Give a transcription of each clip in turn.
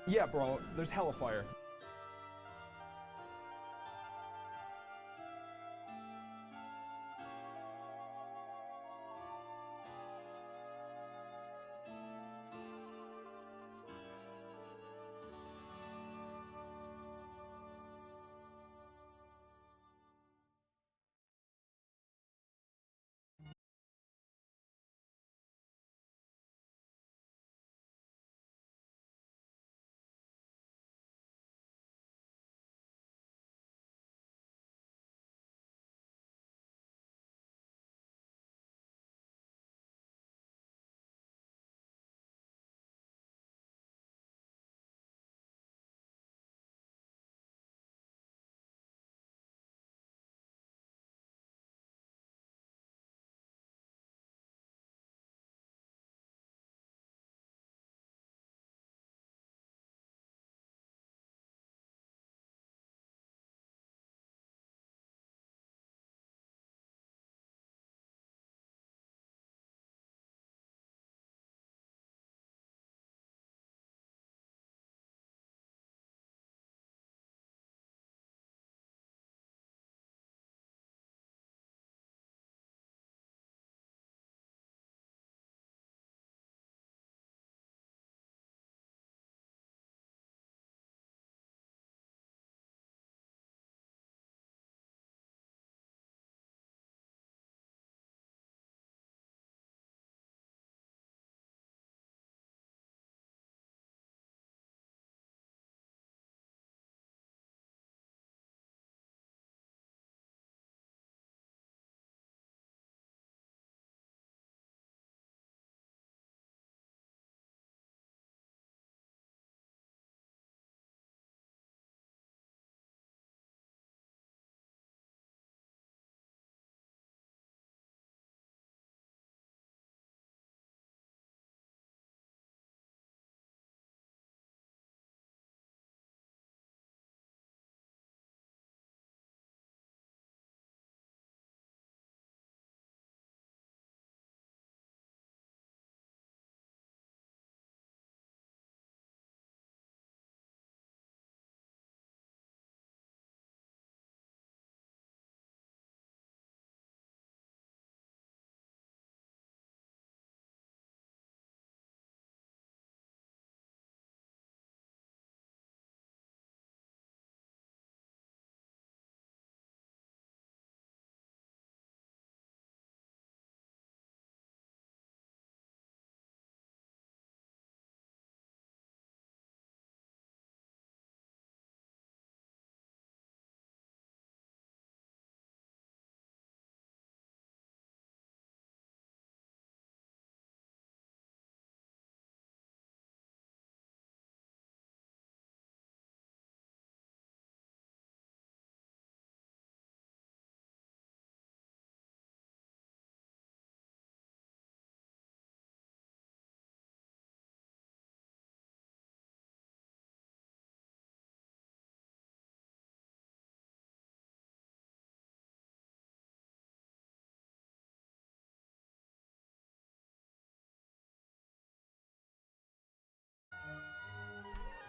Yeah, bro, there's hella fire.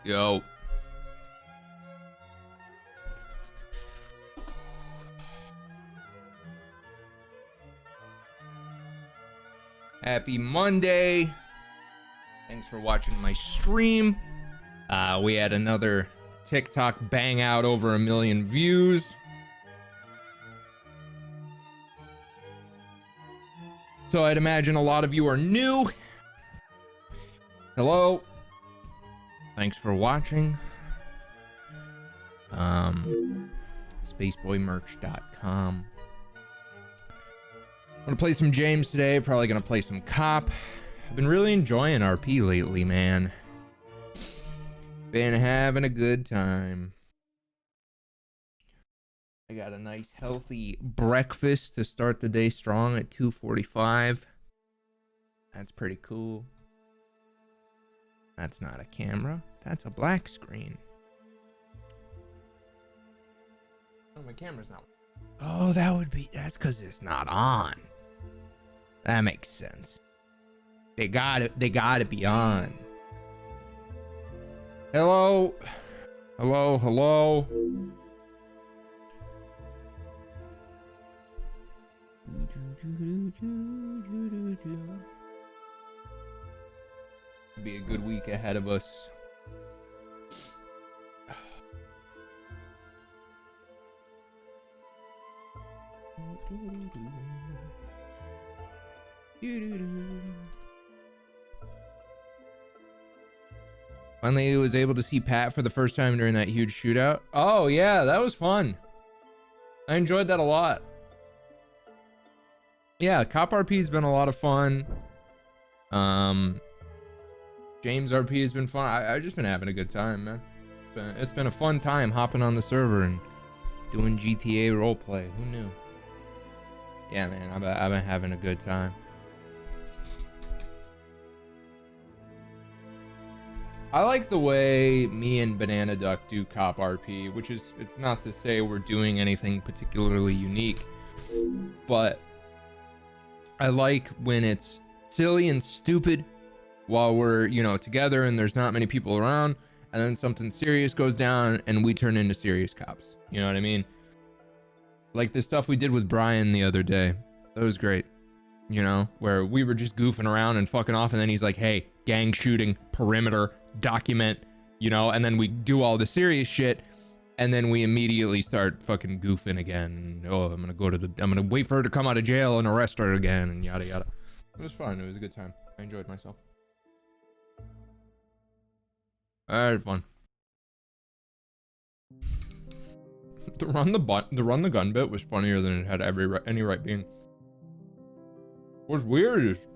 Yo. Happy Monday. Thanks for watching my stream. We had another TikTok bang out over 1 million views. So I'd imagine a lot of you are new. Hello. Thanks for watching. Spaceboymerch.com. I'm gonna play some James today. Probably gonna play some Cop. I've been really enjoying RP lately, man. Been having a good time. I got a nice healthy breakfast to start the day strong at 2:45. That's pretty cool. That's not a camera. That's a black screen. Oh, my camera's not. Oh, that's because it's not on. That makes sense. They gotta be on. Hello. Hello. Be a good week ahead of us. Finally was able to see Pat for the first time during that huge shootout. Oh yeah, that was fun. I enjoyed that a lot. Yeah, Cop RP has been a lot of fun. James RP has been fun. I've just been having a good time, man. It's been a fun time hopping on the server and doing GTA roleplay. Who knew? Yeah, man, I've been having a good time. I like the way me and Banana Duck do Cop RP, which is, it's not to say we're doing anything particularly unique, but I like when it's silly and stupid while we're, you know, together and there's not many people around, and then something serious goes down and we turn into serious cops. You know what I mean? Like the stuff we did with Brian the other day. That was great. You know, where we were just goofing around and fucking off, and then he's like, hey, gang shooting, perimeter, document, you know, and then we do all the serious shit, and then we immediately start fucking goofing again. Oh, I'm gonna wait for her to come out of jail and arrest her again, and yada yada. It was fun. It was a good time. I enjoyed myself. I had fun. The run the gun bit was funnier than it had any right being. What's weird is,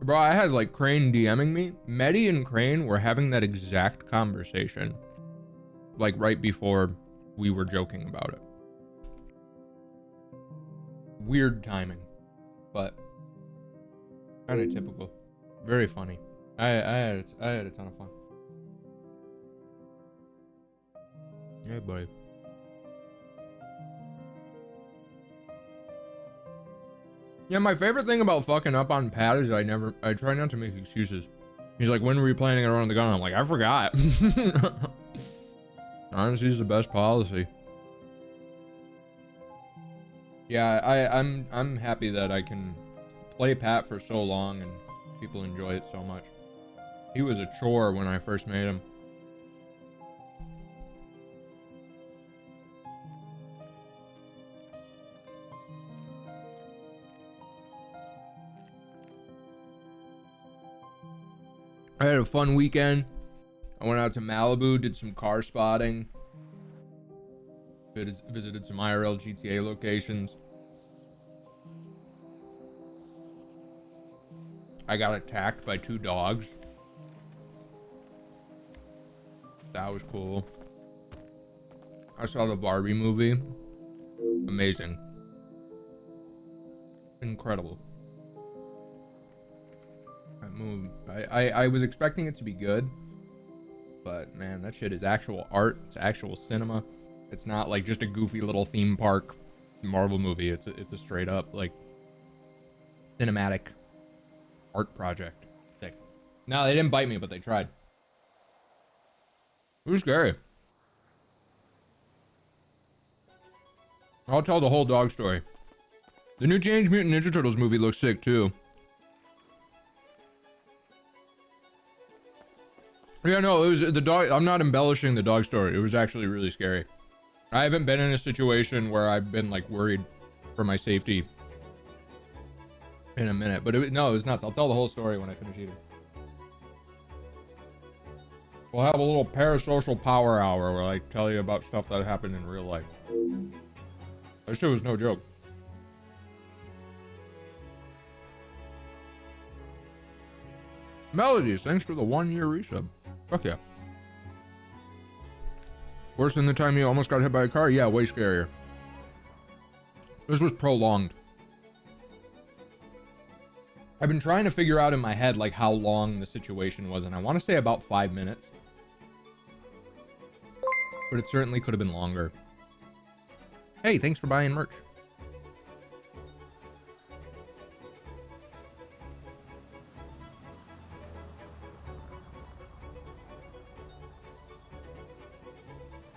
bro, I had like Crane DMing me. Medi and Crane were having that exact conversation, like right before we were joking about it. Weird timing, but kind of typical. Very funny. I had a ton of fun. Hey, buddy. Yeah, my favorite thing about fucking up on Pat is I try not to make excuses. He's like, when were you planning on running the gun? I'm like, I forgot. Honesty is the best policy. Yeah, I'm happy that I can play Pat for so long and people enjoy it so much. He was a chore when I first made him. I had a fun weekend. I went out to Malibu, did some car spotting. Visited some IRL GTA locations. I got attacked by 2 dogs. That was cool. I saw the Barbie movie. Amazing. Incredible. That movie. I was expecting it to be good, but man, that shit is actual art. It's actual cinema. It's not like just a goofy little theme park Marvel movie. It's a straight up like cinematic art project. Sick. No, they didn't bite me, but they tried. It was scary. I'll tell the whole dog story. The new Teenage Mutant Ninja Turtles movie looks sick too. Yeah, no, it was the dog. I'm not embellishing the dog story. It was actually really scary. I haven't been in a situation where I've been like worried for my safety in a minute, but no, it was nuts. I'll tell the whole story when I finish eating. We'll have a little parasocial power hour where I tell you about stuff that happened in real life. That shit was no joke. Melodies, thanks for the 1-year resub. Fuck yeah. Worse than the time you almost got hit by a car? Yeah, way scarier. This was prolonged. I've been trying to figure out in my head like how long the situation was, and I want to say about 5 minutes. But it certainly could have been longer. Hey, thanks for buying merch.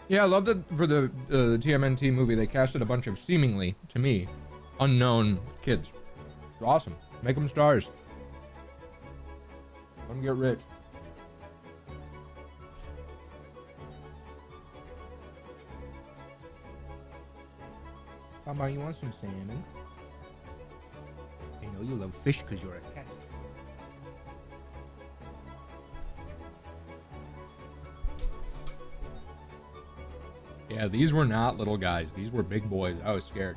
Yeah, I love that for the TMNT movie, they casted a bunch of seemingly, to me, unknown kids. It's awesome. Make them stars. Let them get rich. How about you want some salmon? I know you love fish because you're a cat. Yeah, these were not little guys. These were big boys. I was scared.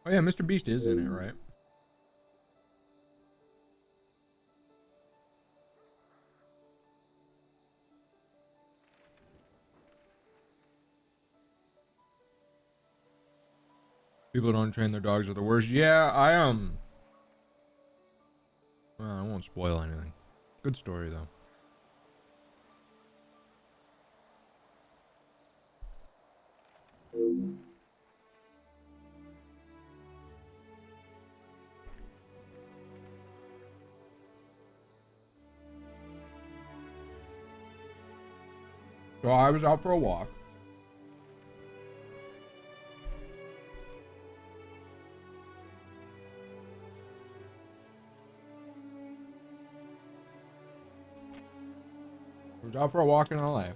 Oh yeah, Mr. Beast is in it, right? People don't train their dogs are the worst. Yeah, well, I won't spoil anything. Good story though. So I was out for a walk. I was out for a walk in LA.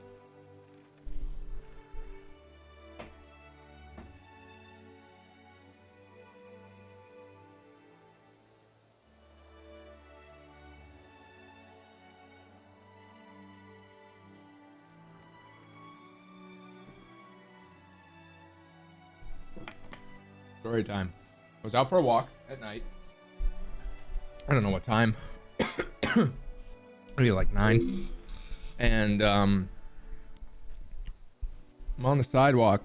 Story time. I was out for a walk at night. I don't know what time. Maybe like 9. And I'm on the sidewalk,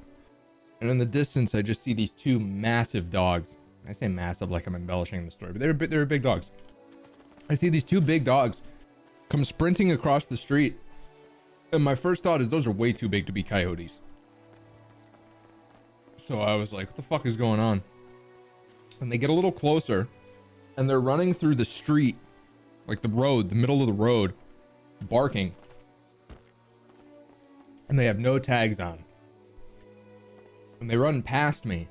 and in the distance I just see these 2 massive dogs. I say massive like I'm embellishing the story, but they're big dogs. I see these 2 big dogs come sprinting across the street, and my first thought is those are way too big to be coyotes. So I was like, what the fuck is going on? And they get a little closer, and they're running through the street, like the road, the middle of the road, barking. And they have no tags on. And they run past me.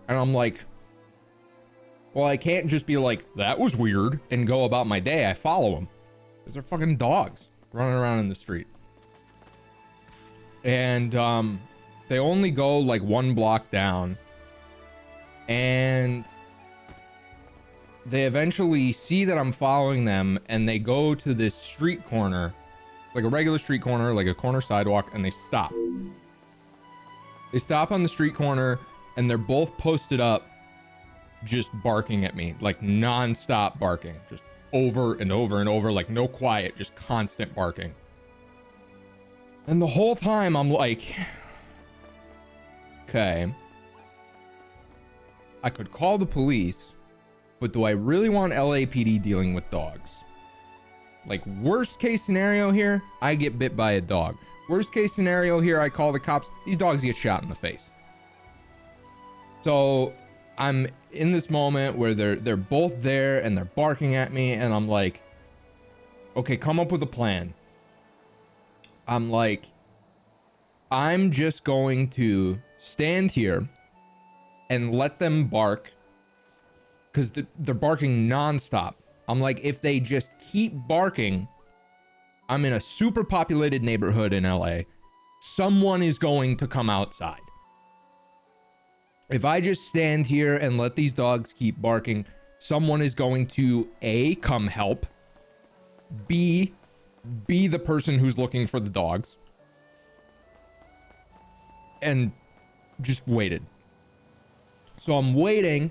And I'm like, well, I can't just be like, that was weird, and go about my day. I follow them. Those are fucking dogs running around in the street. And they only go like 1 block down. And they eventually see that I'm following them, and they go to this street corner, like a regular street corner, like a corner sidewalk, and they stop. They stop on the street corner, and they're both posted up, just barking at me, like non-stop barking, just over and over and over, like no quiet, just constant barking. And the whole time I'm like, okay, I could call the police, but do I really want LAPD dealing with dogs? Like, worst case scenario here, I get bit by a dog. Worst case scenario here, I call the cops. These dogs get shot in the face. So I'm in this moment where they're both there and they're barking at me, and I'm like, okay, come up with a plan. I'm like, I'm just going to stand here and let them bark, because they're barking nonstop. I'm like, if they just keep barking, I'm in a super populated neighborhood in LA. Someone is going to come outside. If I just stand here and let these dogs keep barking, someone is going to A, come help, B, be the person who's looking for the dogs, and just waited. So I'm waiting,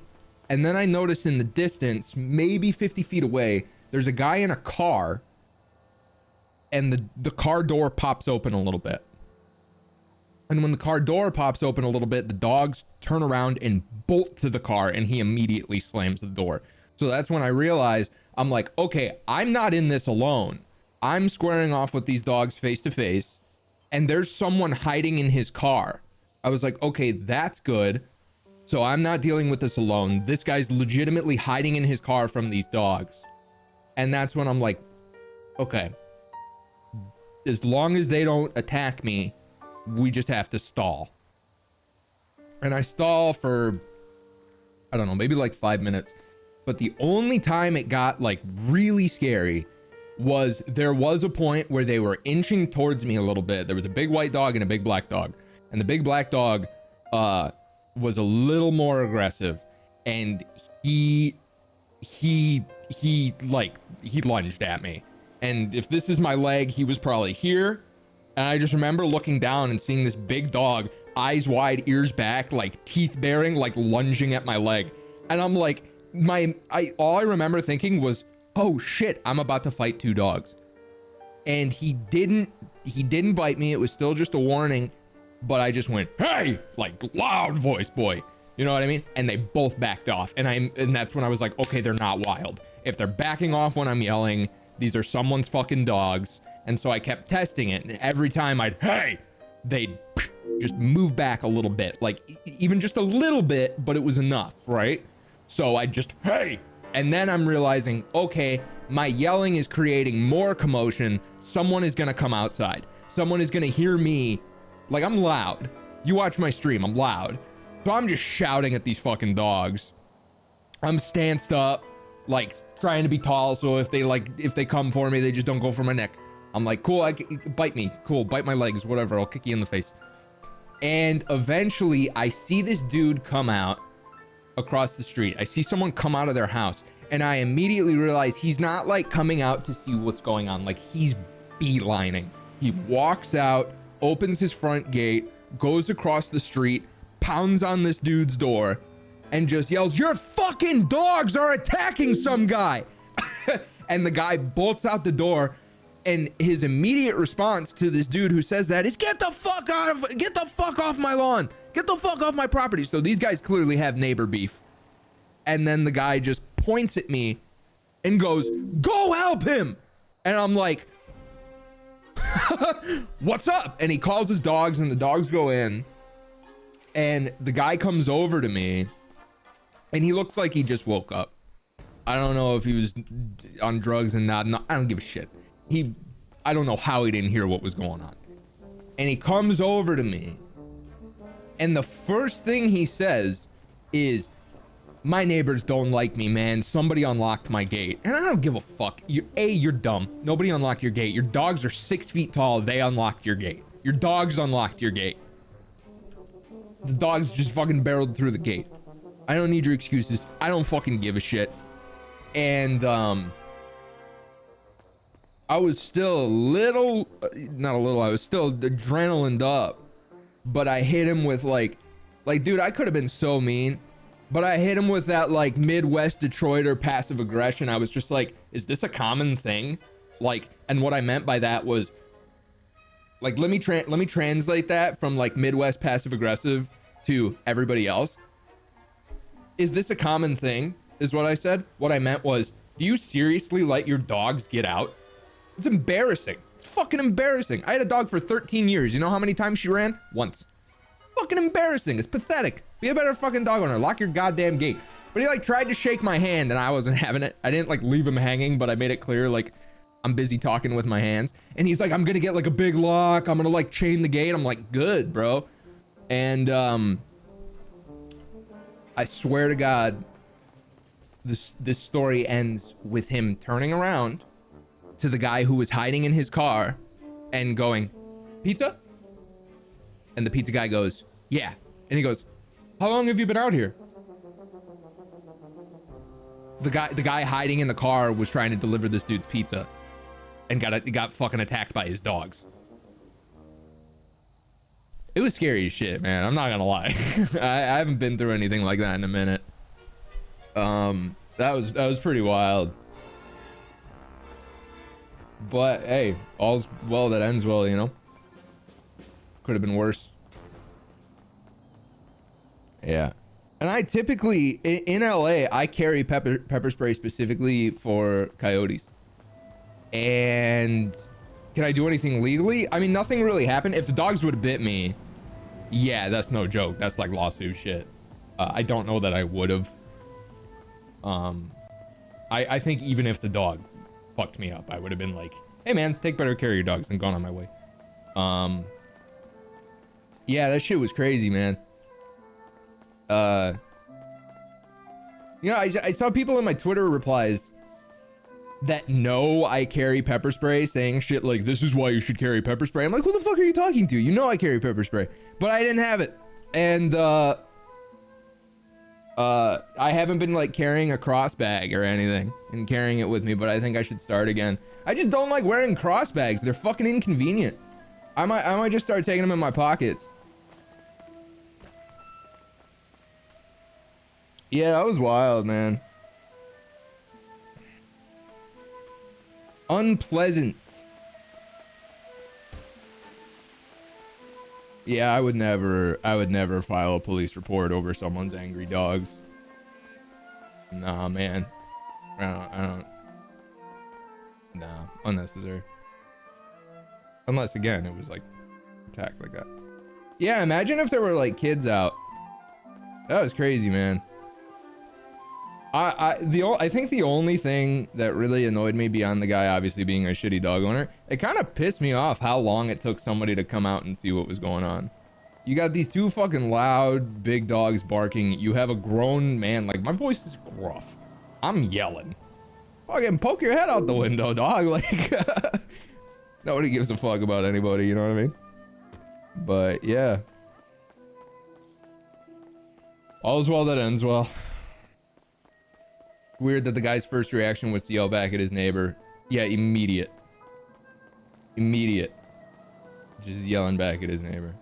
and then I notice in the distance, maybe 50 feet away, there's a guy in a car, and the car door pops open a little bit. And when the car door pops open a little bit, the dogs turn around and bolt to the car, and he immediately slams the door. So that's when I realize, I'm like, okay, I'm not in this alone. I'm squaring off with these dogs face to face, and there's someone hiding in his car. I was like, okay, that's good. So I'm not dealing with this alone. This guy's legitimately hiding in his car from these dogs. And that's when I'm like, okay, as long as they don't attack me, we just have to stall. And I stall for, I don't know, maybe like 5 minutes. But the only time it got like really scary was there was a point where they were inching towards me a little bit. There was a big white dog and a big black dog. And the big black dog was a little more aggressive. And he lunged at me. And if this is my leg, he was probably here. And I just remember looking down and seeing this big dog, eyes wide, ears back, like teeth baring, like lunging at my leg. And I'm like, all I remember thinking was, oh shit, I'm about to fight two dogs. And he didn't bite me. It was still just a warning, but I just went, hey, like loud voice, boy. You know what I mean? And they both backed off. And that's when I was like, okay, they're not wild. If they're backing off when I'm yelling, these are someone's fucking dogs. And so I kept testing it, and every time they'd just move back a little bit, like even just a little bit, but it was enough, right? So I just, hey, and then I'm realizing, okay, my yelling is creating more commotion. Someone is gonna come outside. Someone is gonna hear me. Like, I'm loud. You watch my stream, I'm loud. So I'm just shouting at these fucking dogs. I'm stanced up, like trying to be tall, so if they come for me, they just don't go for my neck. I'm like, cool, bite me. Cool, bite my legs, whatever. I'll kick you in the face. And eventually, I see this dude come out across the street. I see someone come out of their house. And I immediately realize he's not like coming out to see what's going on. Like, he's beelining. He walks out, opens his front gate, goes across the street, pounds on this dude's door, and just yells, your fucking dogs are attacking some guy. And the guy bolts out the door. And his immediate response to this dude who says that is, get the fuck off my lawn. Get the fuck off my property. So these guys clearly have neighbor beef. And then the guy just points at me and goes, go help him. And I'm like, what's up? And he calls his dogs, and the dogs go in. And the guy comes over to me, and he looks like he just woke up. I don't know if he was on drugs and not. I don't give a shit. I don't know how he didn't hear what was going on. And he comes over to me, and the first thing he says is, my neighbors don't like me, man. Somebody unlocked my gate. And I don't give a fuck. You're dumb. Nobody unlocked your gate. Your dogs are 6 feet tall. They unlocked your gate. Your dogs unlocked your gate. The dogs just fucking barreled through the gate. I don't need your excuses. I don't fucking give a shit. And, I was still I was still adrenalined up, but I hit him with like, dude, I could have been so mean, but I hit him with that like Midwest Detroiter passive aggression. I was just like, is this a common thing? Like, and what I meant by that was like, let me translate that from like Midwest passive aggressive to everybody else. Is this a common thing? Is what I said. What I meant was, do you seriously let your dogs get out? It's embarrassing. It's fucking embarrassing. I had a dog for 13 years. You know how many times she ran? Once. Fucking embarrassing. It's pathetic. Be a better fucking dog owner. Lock your goddamn gate. But he like tried to shake my hand and I wasn't having it. I didn't like leave him hanging, but I made it clear like I'm busy talking with my hands. And he's like, I'm gonna get like a big lock. I'm gonna like chain the gate. I'm like, good, bro. And I swear to God, this story ends with him turning around to the guy who was hiding in his car and going, pizza? And the pizza guy goes, yeah. And he goes, how long have you been out here? The guy hiding in the car was trying to deliver this dude's pizza and got fucking attacked by his dogs. It was scary as shit, man. I'm not gonna lie. I haven't been through anything like that in a minute. That was pretty wild. But hey, all's well that ends well, you know? Could have been worse. Yeah. And I typically, in LA, I carry pepper spray specifically for coyotes. And can I do anything legally? I mean, nothing really happened. If the dogs would have bit me, yeah, that's no joke. That's like lawsuit shit. I don't know that I would have. I think even if the dog fucked me up, I would have been like, hey man, take better care of your dogs and gone on my way. Yeah, that shit was crazy, man. You know, I saw people in my Twitter replies that know I carry pepper spray saying shit like, this is why you should carry pepper spray. I'm like, who the fuck are you talking to? You know I carry pepper spray, but I didn't have it. And I haven't been like carrying a cross bag or anything and carrying it with me, but I think I should start again. I just don't like wearing cross bags. They're fucking inconvenient. I might just start taking them in my pockets. Yeah, that was wild, man. Unpleasant. Yeah, I would never file a police report over someone's angry dogs. Nah, man. I don't. Nah, unnecessary. Unless, again, it was like attacked like that. Yeah, imagine if there were like kids out. That was crazy, man. I think the only thing that really annoyed me beyond the guy obviously being a shitty dog owner, it kind of pissed me off how long it took somebody to come out and see what was going on. You got these two fucking loud big dogs barking. You have a grown man, like my voice is gruff. I'm yelling. Fucking poke your head out the window, dog. Like nobody gives a fuck about anybody, you know what I mean? But yeah. All's well that ends well. Weird that the guy's first reaction was to yell back at his neighbor. Yeah, immediate. Just yelling back at his neighbor.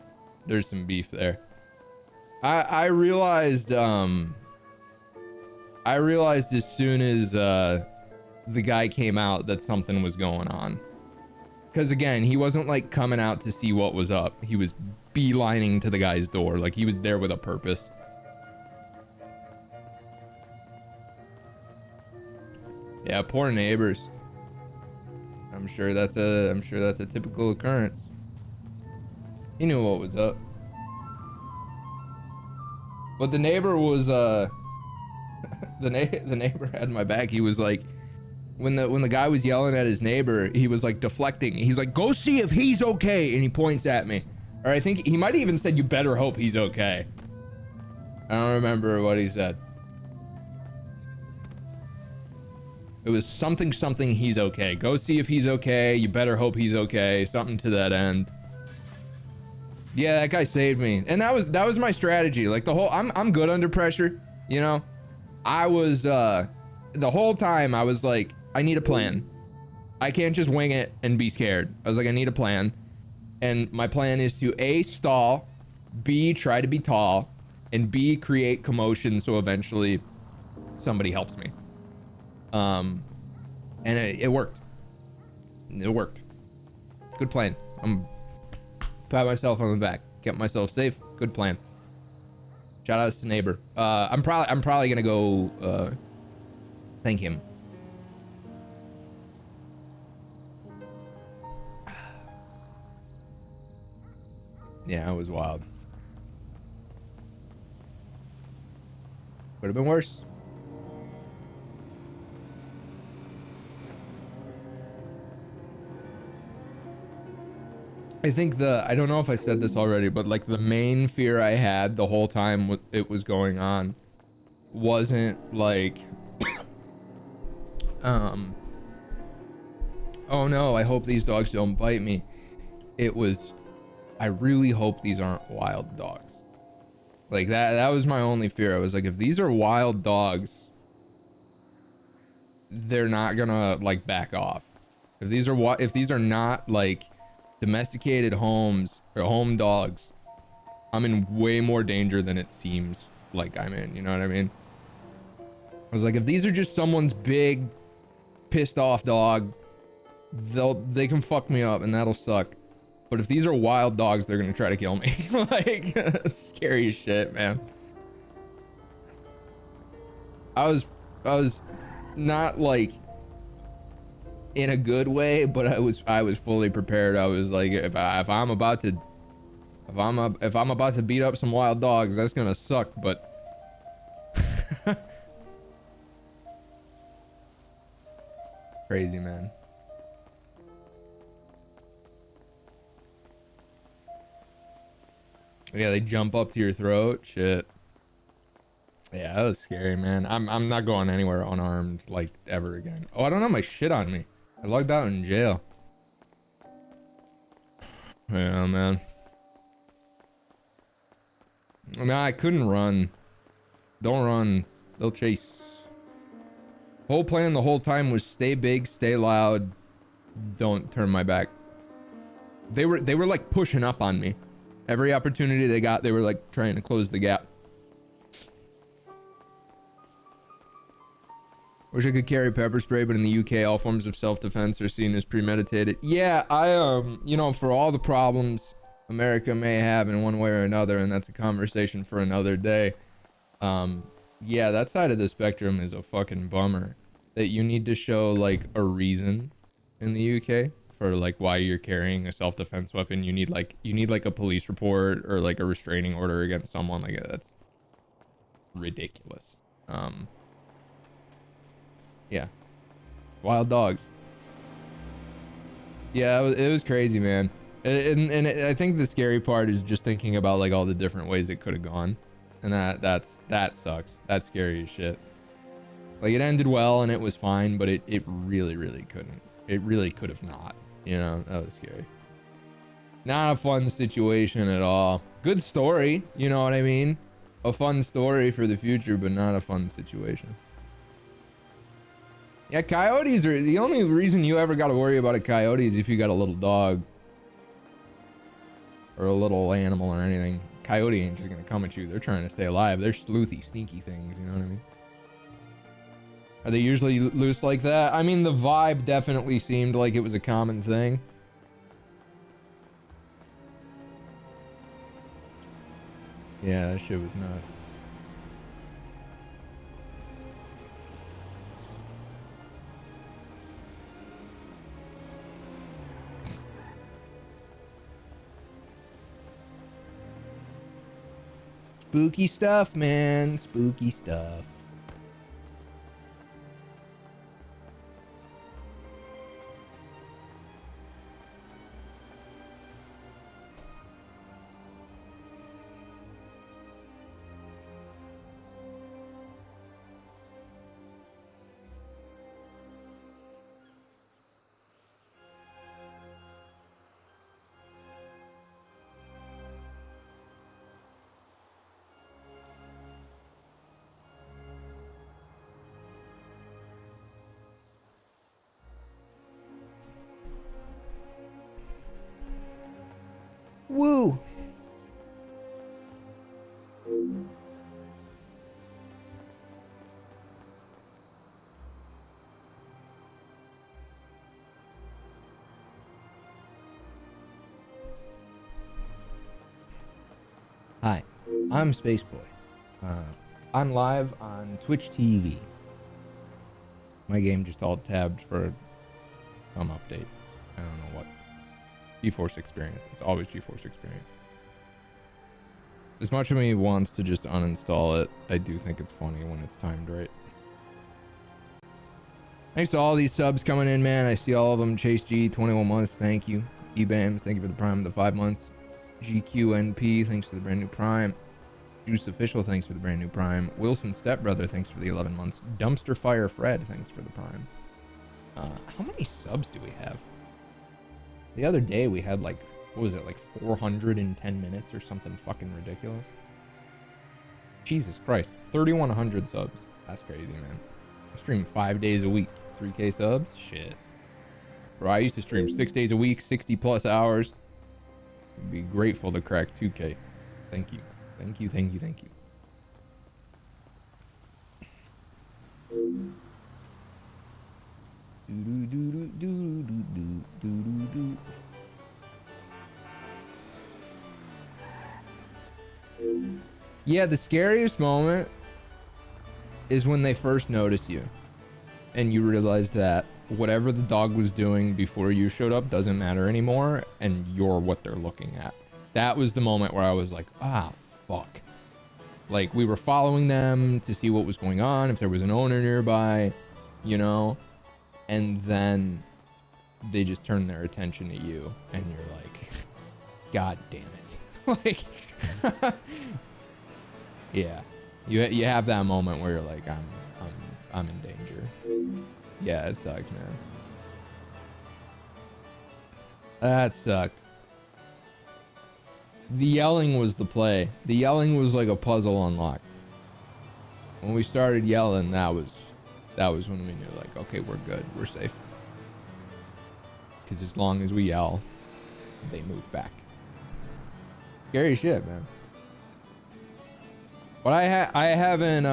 There's some beef there. I realized as soon as the guy came out that something was going on. Because again, he wasn't like coming out to see what was up. He was beelining to the guy's door. Like he was there with a purpose. Yeah, poor neighbors. I'm sure that's a typical occurrence. He knew what was up. But the neighbor was the neighbor had my back. He was like, when the guy was yelling at his neighbor, he was like deflecting. He's like, go see if he's okay, and he points at me. Or I think he might have even said, you better hope he's okay. I don't remember what he said. It was something he's okay. Go see if he's okay. You better hope he's okay. Something to that end. Yeah, that guy saved me. And that was my strategy. Like the whole I'm good under pressure, you know? I was the whole time I was like, I need a plan. I can't just wing it and be scared. I was like, I need a plan. And my plan is to A, stall, B, try to be tall, and B, create commotion so eventually somebody helps me. And it worked. It worked. Good plan. I'm pat myself on the back. Kept myself safe. Good plan. Shout outs to neighbor. I'm probably gonna go thank him. Yeah, it was wild. Could have been worse. I think I don't know if I said this already, but like the main fear I had the whole time it was going on wasn't like, oh no, I hope these dogs don't bite me. It was, I really hope these aren't wild dogs. Like that was my only fear. I was like, if these are wild dogs, they're not gonna like back off. If these are not like domesticated homes or home dogs, I'm in way more danger than it seems like I'm in, you know what I mean? I was like, if these are just someone's big pissed off dog, they can fuck me up and that'll suck. But if these are wild dogs, they're gonna try to kill me. Like, scary as shit, man. I was not like in a good way, but I was fully prepared. I was like, if I'm about to beat up some wild dogs, that's gonna suck, but crazy, man. Yeah, they jump up to your throat. Shit. Yeah, that was scary, man. I'm not going anywhere unarmed like ever again. Oh, I don't have my shit on me. I logged out in jail. Yeah, man. I mean, I couldn't run. Don't run. They'll chase. Whole plan the whole time was stay big, stay loud, don't turn my back. They were like pushing up on me. Every opportunity they got, they were like trying to close the gap. Wish I could carry pepper spray, but in the UK, all forms of self-defense are seen as premeditated. Yeah, you know, for all the problems America may have in one way or another, and that's a conversation for another day. Yeah, that side of the spectrum is a fucking bummer. That you need to show like a reason in the UK for like why you're carrying a self-defense weapon. You need like a police report or like a restraining order against someone. Like, that's ridiculous. Yeah, wild dogs. Yeah, it was crazy, man. And I think the scary part is just thinking about like all the different ways it could have gone, and that sucks. That's scary as shit. Like, it ended well and it was fine, but it really couldn't. It really could have not. You know, that was scary. Not a fun situation at all. Good story, you know what I mean? A fun story for the future, but not a fun situation. Yeah, coyotes are the only reason you ever got to worry about a coyote is if you got a little dog or a little animal or anything. Coyote ain't just gonna come at you. They're trying to stay alive. They're sleuthy, sneaky things, you know what I mean? Are they usually loose like that? I mean, the vibe definitely seemed like it was a common thing. Yeah, that shit was nuts. Spooky stuff, man. Spooky stuff. Woo! Hi, I'm Spaceboy. I'm live on Twitch TV. My game just all tabbed for some update. I don't know what. GeForce Experience. It's always GeForce Experience. As much of me wants to just uninstall it, I do think it's funny when it's timed right. Thanks to all these subs coming in, man. I see all of them. Chase G, 21 months. Thank you. Ebams, thank you for the prime of the 5 months. GQNP, thanks for the brand new prime. Juice Official, thanks for the brand new prime. Wilson Stepbrother, thanks for the 11 months. Dumpster Fire Fred, thanks for the prime. How many subs do we have? The other day we had like, what was it, like 410 minutes or something fucking ridiculous? Jesus Christ, 3,100 subs. That's crazy, man. I stream 5 days a week, 3K subs? Shit. Bro, I used to stream 6 days a week, 60 plus hours. I'd be grateful to crack 2K. Thank you. Thank you, thank you, thank you. Yeah, the scariest moment is when they first notice you and you realize that whatever the dog was doing before you showed up doesn't matter anymore and you're what they're looking at. That was the moment where I was like, ah, fuck. Like, we were following them to see what was going on, if there was an owner nearby, you know, and then they just turn their attention to you and you're like, god damn it. Like, yeah, you have that moment where you're like, I'm in danger. Yeah, it sucked, man. That sucked. The yelling was the play. The yelling was like a puzzle unlock. When we started yelling, that was when we knew, like, okay, we're good, we're safe. Because as long as we yell, they move back. Scary shit, man. But I haven't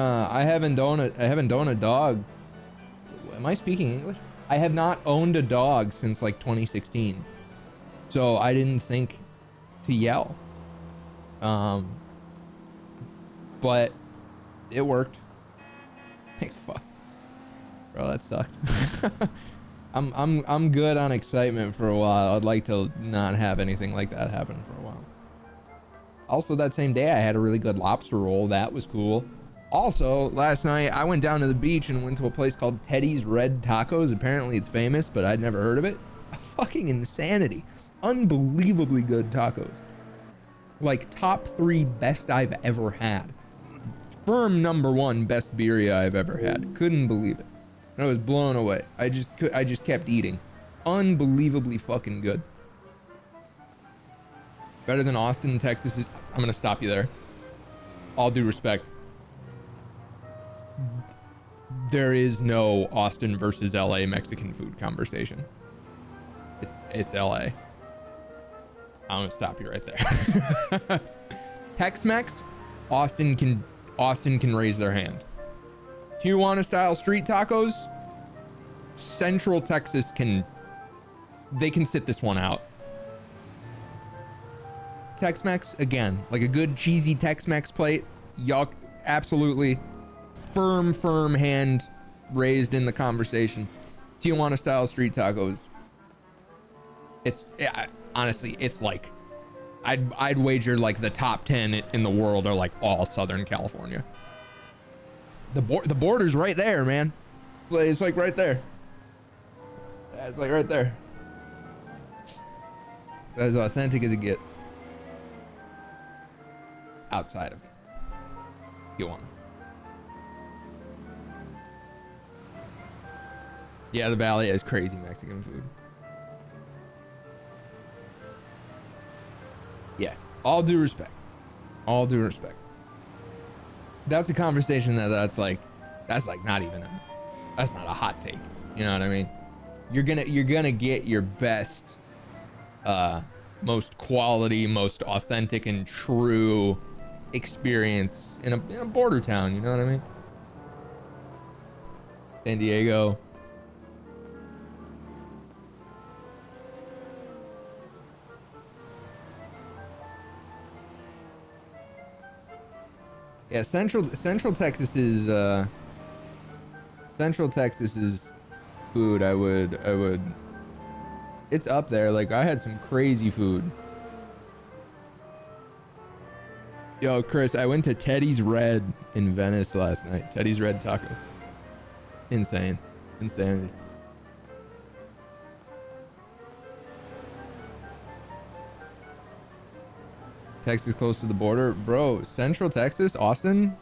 owned a dog. Am I speaking English? I have not owned a dog since like 2016. So I didn't think to yell. But it worked. Like, fuck. Bro, that sucked. I'm good on excitement for a while. I'd like to not have anything like that happen for a while. Also, that same day I had a really good lobster roll. That was cool. Also, last night I went down to the beach and went to a place called Teddy's Red Tacos. Apparently it's famous, but I'd never heard of it. Fucking insanity. Unbelievably good tacos. Like top 3 best I've ever had. Firm number 1 best birria I've ever had. Couldn't believe it. I was blown away. I just kept eating. Unbelievably fucking good. Better than Austin, Texas is. I'm gonna stop you there. All due respect. There is no Austin versus LA Mexican food conversation. It's LA. I'm gonna stop you right there. Tex-Mex, Austin can raise their hand. Tijuana style street tacos, Central Texas can sit this one out. Tex-Mex, again, like a good cheesy Tex-Mex plate, yuck, absolutely firm hand raised in the conversation. Tijuana style street tacos. Honestly, it's like, I'd wager like the top 10 in the world are like all Southern California. The border's right there, man. It's like right there. Yeah, it's like right there. It's as authentic as it gets. Outside of Tijuana. Yeah, the Valley has crazy Mexican food. Yeah, all due respect. All due respect. That's a conversation that's like not even that's not a hot take. You know what I mean? You're gonna get your best, most quality, most authentic and true experience in a border town. You know what I mean? San Diego. Yeah, Central Texas's food, I would it's up there. Like, I had some crazy food. Yo, Chris, I went to Teddy's Red in Venice last night. Teddy's Red tacos. Insane. Insanity. Texas close to the border. Bro, Central Texas, Austin?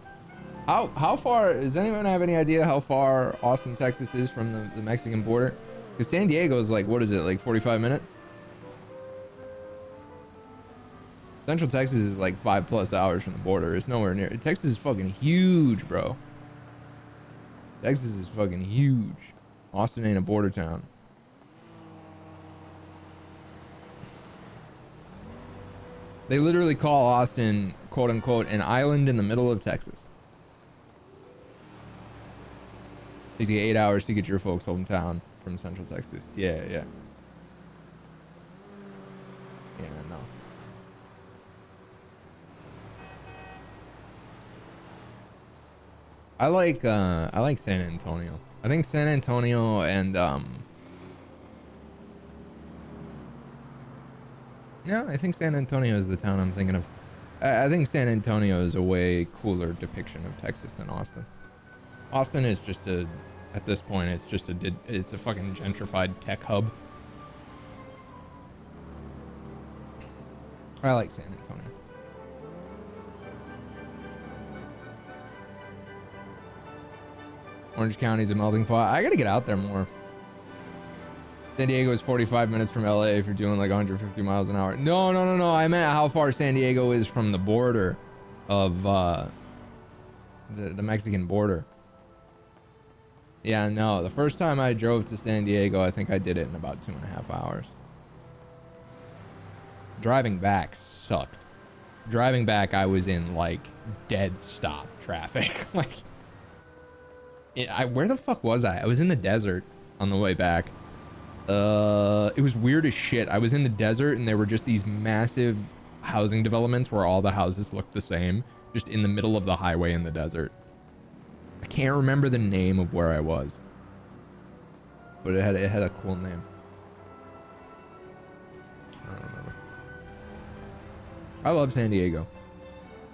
How far, does anyone have any idea how far Austin, Texas is from the Mexican border? Because San Diego is like, what is it, like 45 minutes? Central Texas is like 5+ hours from the border. It's nowhere near. Texas is fucking huge, bro. Texas is fucking huge. Austin ain't a border town. They literally call Austin, quote unquote, an island in the middle of Texas. Takes you 8 hours to get your folks hometown from Central Texas. Yeah. Yeah, no. I like San Antonio. I think San Antonio and yeah, I think San Antonio is the town I'm thinking of. I think San Antonio is a way cooler depiction of Texas than Austin. Austin is just at this point, it's a fucking gentrified tech hub. I like San Antonio. Orange County's a melting pot. I gotta get out there more. San Diego is 45 minutes from LA if you're doing like 150 miles an hour. No. I meant how far San Diego is from the border of the Mexican border. Yeah, no. The first time I drove to San Diego, I think I did it in about 2.5 hours. Driving back sucked. Driving back, I was in like dead stop traffic. Like, where the fuck was I? I was in the desert on the way back. It was weird as shit. I was in the desert and there were just these massive housing developments where all the houses looked the same, just in the middle of the highway in the desert. I can't remember the name of where I was, but it had a cool name. I don't remember. I love San Diego.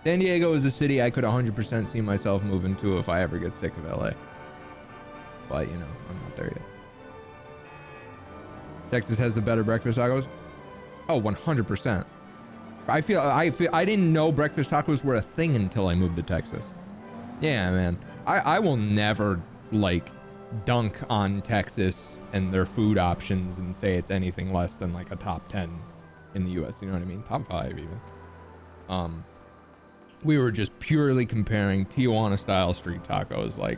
San Diego is a city I could 100% see myself moving to if I ever get sick of LA. But, you know, I'm not there yet. Texas has the better breakfast tacos? Oh, 100%. I feel I didn't know breakfast tacos were a thing until I moved to Texas. Yeah, man. I will never, like, dunk on Texas and their food options and say it's anything less than, like, a top 10 in the U.S. You know what I mean? Top 5, even. We were just purely comparing Tijuana-style street tacos. Like,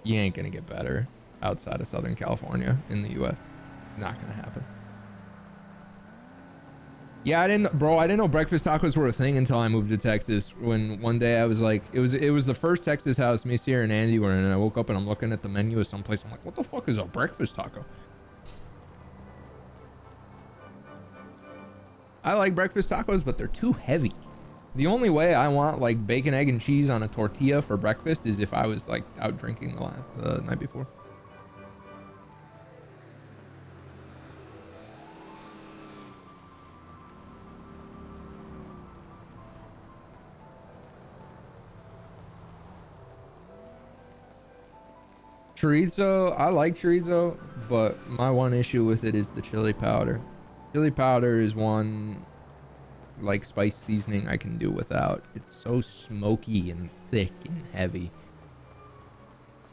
you ain't gonna get better outside of Southern California in the U.S. Not gonna happen. Yeah, I didn't know breakfast tacos were a thing until I moved to Texas. When one day I was like, it was the first Texas house me, Sierra, and Andy were in, and I woke up and I'm looking at the menu of someplace. I'm like, what the fuck is a breakfast taco? I like breakfast tacos, but they're too heavy. The only way I want like bacon, egg, and cheese on a tortilla for breakfast is if I was like out drinking the night before. Chorizo, I like chorizo, but my one issue with it is the chili powder. Chili powder is one, like, spice seasoning I can do without. It's so smoky and thick and heavy.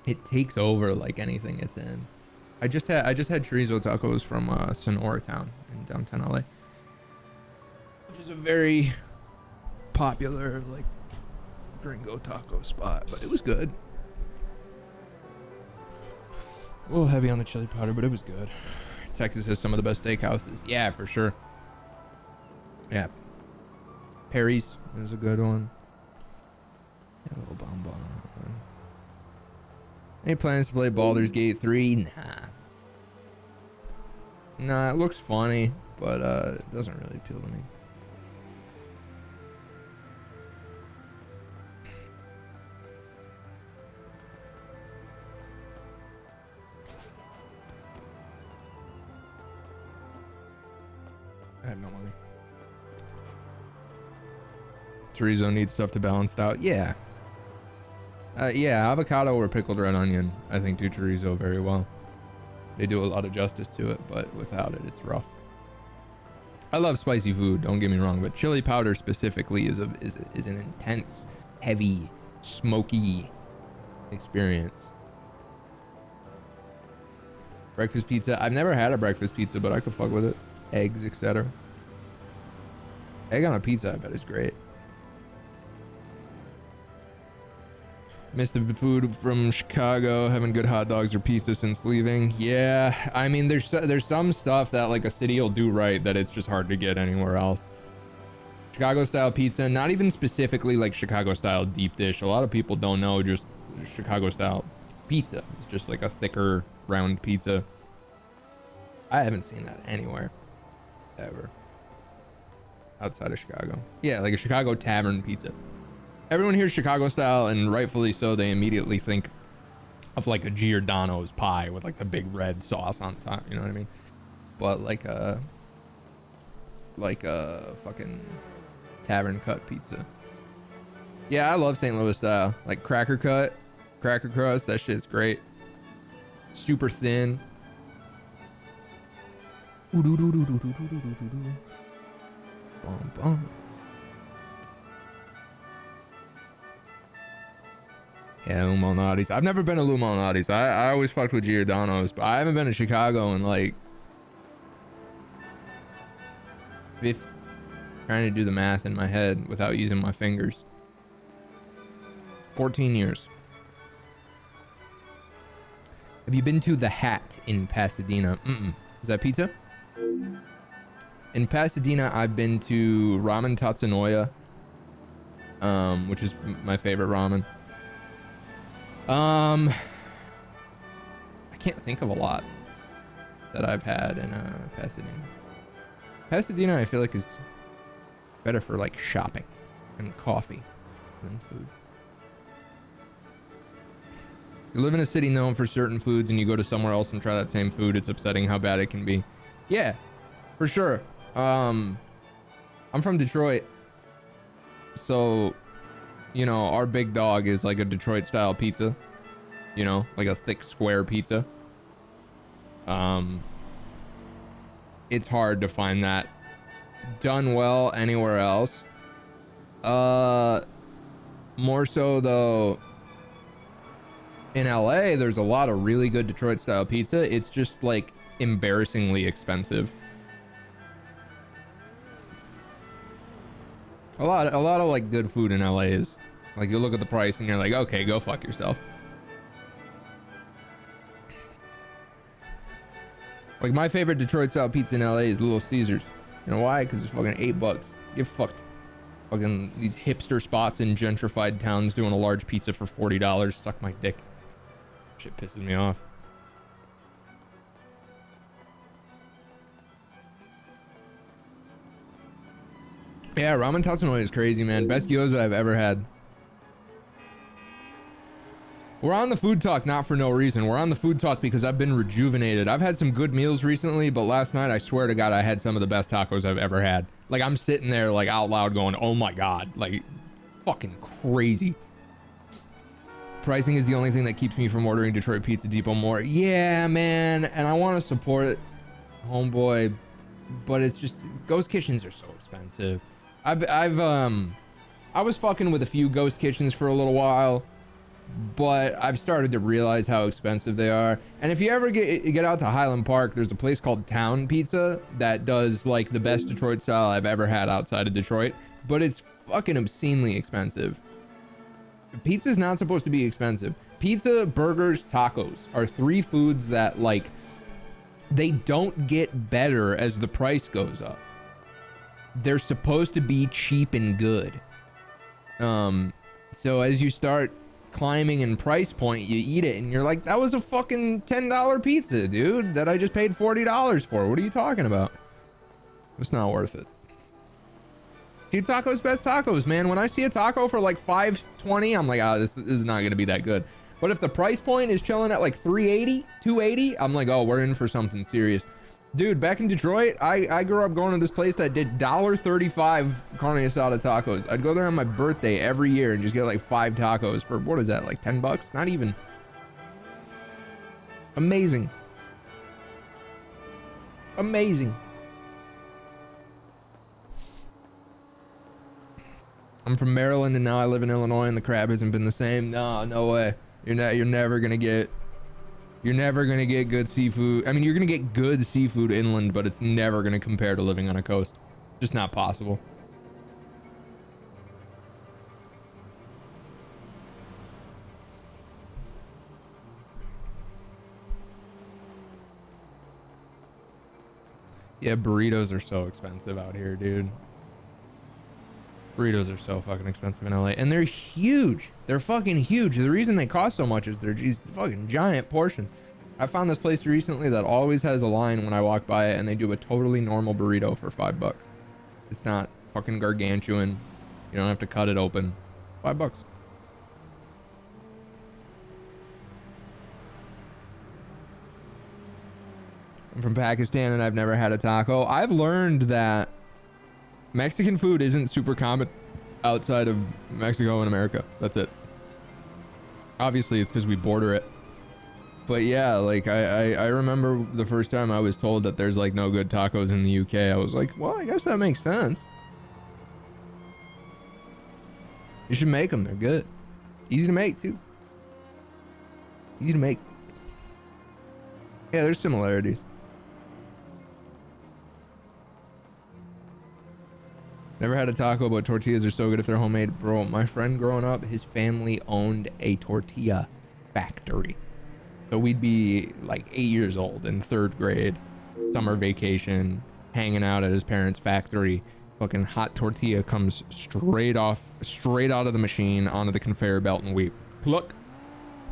It takes over like anything it's in. I just had chorizo tacos from Sonora Town in downtown LA, which is a very popular like gringo taco spot, but it was good. A little heavy on the chili powder, but it was good. Texas has some of the best steakhouses. Yeah, for sure. Yeah. Perry's is a good one. Yeah, a little bonbon. Any plans to play Baldur's Gate 3? Nah, it looks funny, but it doesn't really appeal to me. I have no money. Chorizo needs stuff to balance it out. Yeah. Yeah, avocado or pickled red onion, I think, do chorizo very well. They do a lot of justice to it, but without it, it's rough. I love spicy food, don't get me wrong, but chili powder specifically is an intense, heavy, smoky experience. Breakfast pizza. I've never had a breakfast pizza, but I could fuck with it. Eggs, etc. Egg on a pizza, I bet is great. Missed the food from Chicago, having good hot dogs or pizza since leaving. Yeah, I mean, there's some stuff that like a city will do right that it's just hard to get anywhere else. Chicago style pizza, not even specifically like Chicago style deep dish. A lot of people don't know just Chicago style pizza. It's just like a thicker round pizza. I haven't seen that anywhere ever outside of Chicago. Yeah, like a Chicago tavern pizza. Everyone hears Chicago style, and rightfully so, they immediately think of like a Giordano's pie with like the big red sauce on top, you know what I mean? But like a fucking tavern cut pizza. Yeah, I love St. Louis style. Like cracker cut, cracker crust, that shit's great. Super thin. Bum, bum. Yeah, Lou Malnati's. I've never been to Lou Malnati's. I always fucked with Giordano's, but I haven't been to Chicago in like trying to do the math in my head without using my fingers. 14 years. Have you been to The Hat in Pasadena? Is that pizza? In Pasadena, I've been to Ramen Tatsunoya, which is my favorite ramen. I can't think of a lot that I've had in Pasadena. Pasadena, I feel like, is better for like shopping and coffee than food. You live in a city known for certain foods and you go to somewhere else and try that same food, it's upsetting how bad it can be. Yeah, for sure. I'm from Detroit, so you know, our big dog is like a Detroit style pizza, you know, like a thick square pizza. It's hard to find that done well anywhere else. More so though, in LA, there's a lot of really good Detroit style pizza. It's just like embarrassingly expensive. A lot of like good food in LA is like, you look at the price and you're like, okay, go fuck yourself. Like my favorite Detroit style pizza in LA is Little Caesars. You know why? Because it's fucking $8. Get fucked. Fucking these hipster spots in gentrified towns doing a large pizza for $40. Suck my dick. Shit pisses me off. Yeah, ramen tatsunoya is crazy, man. Best gyoza I've ever had. We're on the food talk not for no reason. We're on the food talk because I've been rejuvenated. I've had some good meals recently, but last night I swear to God I had some of the best tacos I've ever had. Like I'm sitting there like out loud going, oh my God, like fucking crazy. Pricing is the only thing that keeps me from ordering Detroit Pizza Depot more. Yeah, man, and I want to support homeboy, but it's just ghost kitchens are so expensive. I was fucking with a few ghost kitchens for a little while, but I've started to realize how expensive they are. And if you ever get out to Highland Park, there's a place called Town Pizza that does like the best Detroit style I've ever had outside of Detroit, but it's fucking obscenely expensive. Pizza's not supposed to be expensive. Pizza, burgers, tacos are three foods that like they don't get better as the price goes up. They're supposed to be cheap and good. So as you start climbing in price point, you eat it and you're like, that was a fucking $10 pizza, dude, that I just paid $40 for. What are you talking about? It's not worth it. Cheap tacos, best tacos, man. When I see a taco for like $5.20, I'm like, oh, this is not gonna be that good. But if the price point is chilling at like $3.80, $2.80, I'm like, oh, we're in for something serious. Dude, back in Detroit, I grew up going to this place that did $1.35 carne asada tacos. I'd go there on my birthday every year and just get like 5 tacos for, what is that, like 10 bucks? Not even. Amazing. Amazing. I'm from Maryland and now I live in Illinois and the crab hasn't been the same. No, no way. You're never gonna get good seafood. I mean, you're gonna get good seafood inland, but it's never gonna compare to living on a coast. Just not possible. Yeah, burritos are so expensive out here, dude. Burritos are so fucking expensive in LA, and they're huge. They're fucking huge. The reason they cost so much is they're these fucking giant portions. I found this place recently that always has a line when I walk by it, and they do a totally normal burrito for $5. It's not fucking gargantuan. You don't have to cut it open. $5. I'm from Pakistan and I've never had a taco. I've learned that Mexican food isn't super common outside of Mexico and America. That's it. Obviously it's because we border it. But yeah, like I remember the first time I was told that there's like no good tacos in the UK. I was like, well, I guess that makes sense. You should make them. They're good. Easy to make too. Easy to make. Yeah, there's similarities. Never had a taco, but tortillas are so good if they're homemade. Bro, my friend growing up, his family owned a tortilla factory. So we'd be like 8 years old in 3rd grade, summer vacation, hanging out at his parents' factory. Fucking hot tortilla comes straight out of the machine onto the conveyor belt, and we pluck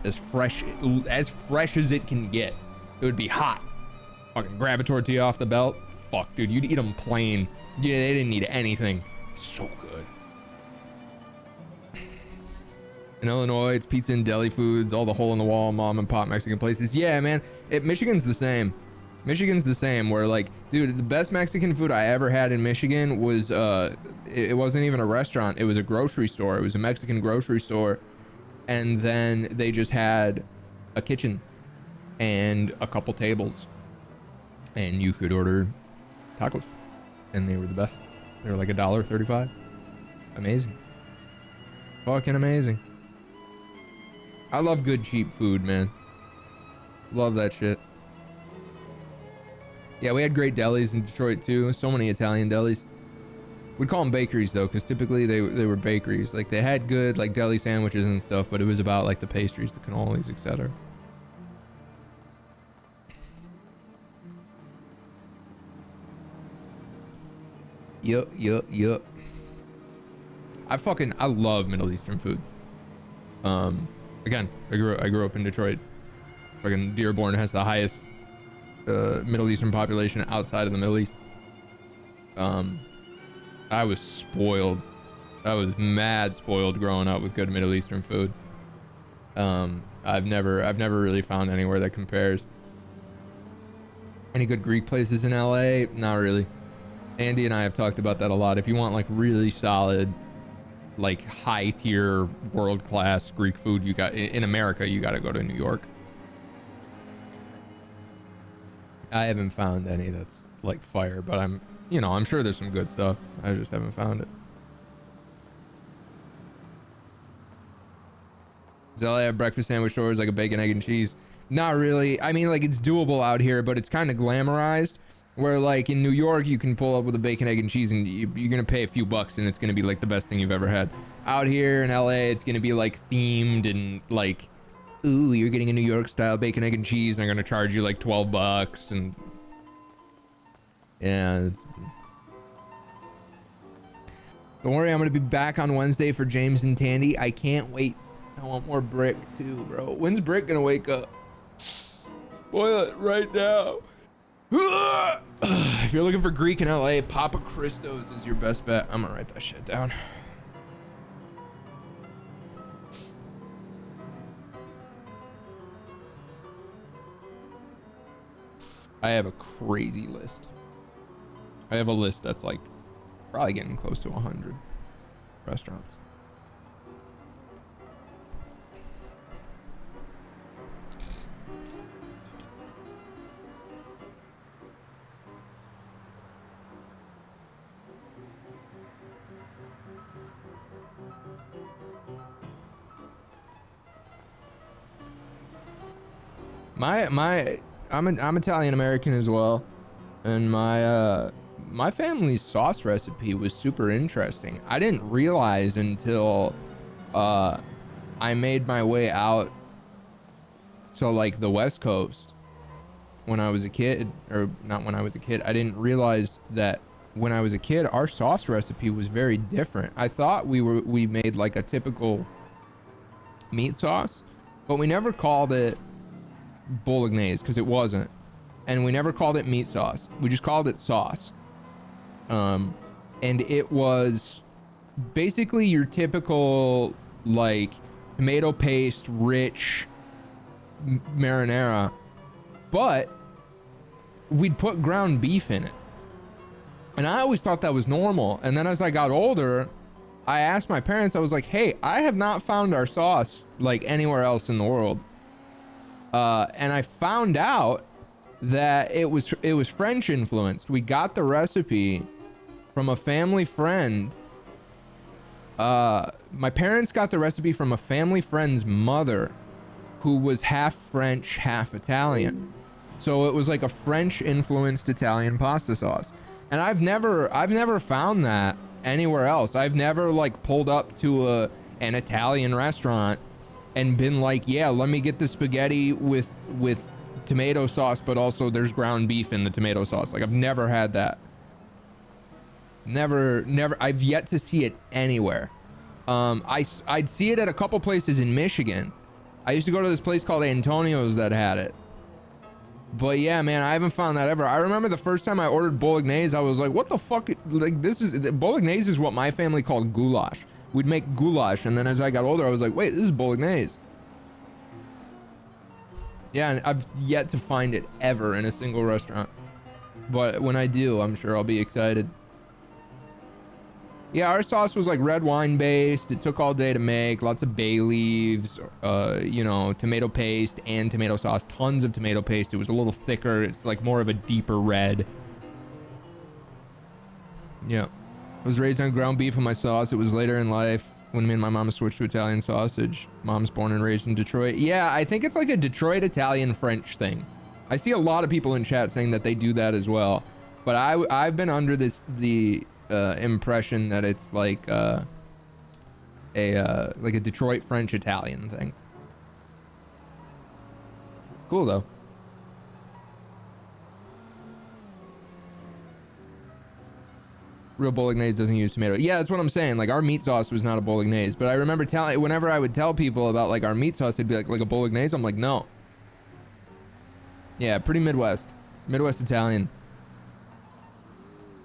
as fresh as it can get. It would be hot. Fucking grab a tortilla off the belt. Fuck, dude, you'd eat them plain. Yeah, they didn't need anything. So good. In Illinois, it's pizza and deli foods, all the hole in the wall mom and pop Mexican places. Yeah, man. Michigan's the same. Michigan's the same, where like, dude, the best Mexican food I ever had in Michigan was it wasn't even a restaurant. It was a grocery store. It was a Mexican grocery store. And then they just had a kitchen and a couple tables. And you could order tacos. And they were the best. They were like $1.35. Amazing. Fucking amazing. I love good cheap food, man. Love that shit. Yeah, we had great delis in Detroit too. So many Italian delis. We'd call them bakeries though, because typically they were bakeries. Like they had good like deli sandwiches and stuff, but it was about like the pastries, the cannolis, etc. Yup. I love Middle Eastern food. Again, I grew up in Detroit. Fucking Dearborn has the highest Middle Eastern population outside of the Middle East. I was spoiled. I was mad spoiled growing up with good Middle Eastern food. I've never really found anywhere that compares. Any good Greek places in LA? Not really. Andy and I have talked about that a lot. If you want like really solid, like high tier, world class Greek food, you got in America, you got to go to New York. I haven't found any that's like fire, but I'm sure there's some good stuff. I just haven't found it. Does LA have breakfast sandwich stores like a bacon, egg, and cheese? Not really. I mean, like it's doable out here, but it's kind of glamorized. Where like in New York, you can pull up with a bacon, egg, and cheese, and you're gonna pay a few bucks, and it's gonna be like the best thing you've ever had. Out here in LA, it's gonna be like themed and like, ooh, you're getting a New York style bacon, egg, and cheese, and they're gonna charge you like 12 bucks, and yeah. Don't worry, I'm gonna be back on Wednesday for James and Tandy. I can't wait. I want more Brick too, bro. When's Brick gonna wake up? Boil it right now. If you're looking for Greek in LA, Papa Christos is your best bet. I'm gonna write that shit down. I have a crazy list. I have a list that's like probably getting close to 100 restaurants. I'm Italian American as well, and my family's sauce recipe was super interesting. I didn't realize until I made my way out to like the West Coast when I was a kid, or not when I was a kid. I didn't realize that when I was a kid, our sauce recipe was very different. I thought we made like a typical meat sauce, but we never called it bolognese because it wasn't, and we never called it meat sauce. We just called it sauce. And it was basically your typical like tomato paste rich marinara, but we'd put ground beef in it, and I always thought that was normal. And then as I got older, I asked my parents, I was like, hey, I have not found our sauce like anywhere else in the world. And I found out that it was French influenced. We got the recipe from a family friend. My parents got the recipe from a family friend's mother who was half French, half Italian. So it was like a French influenced Italian pasta sauce. And I've never found that anywhere else. I've never like pulled up to an Italian restaurant and been like, yeah, let me get the spaghetti with tomato sauce, but also there's ground beef in the tomato sauce. Like, I've never had that. Never, I've yet to see it anywhere. I'd see it at a couple places in Michigan. I used to go to this place called Antonio's that had it. But yeah, man, I haven't found that ever. I remember the first time I ordered bolognese, I was like, what the fuck? Like, bolognese is what my family called goulash. We'd make goulash, and then as I got older, I was like, wait, this is bolognese. Yeah, and I've yet to find it ever in a single restaurant. But when I do, I'm sure I'll be excited. Yeah, our sauce was like red wine based. It took all day to make. Lots of bay leaves, you know, tomato paste and tomato sauce. Tons of tomato paste. It was a little thicker. It's like more of a deeper red. Yeah. I was raised on ground beef and my sauce. It was later in life when me and my mom switched to Italian sausage. Mom's born and raised in Detroit. Yeah, I think it's like a Detroit Italian French thing. I see a lot of people in chat saying that they do that as well. But I've been under the impression that it's like a Detroit French Italian thing. Cool though. Real bolognese doesn't use tomato. Yeah, that's what I'm saying. Like, our meat sauce was not a bolognese, but I remember whenever I would tell people about like our meat sauce, they'd be like a bolognese. I'm like, no. Yeah, pretty Midwest Italian.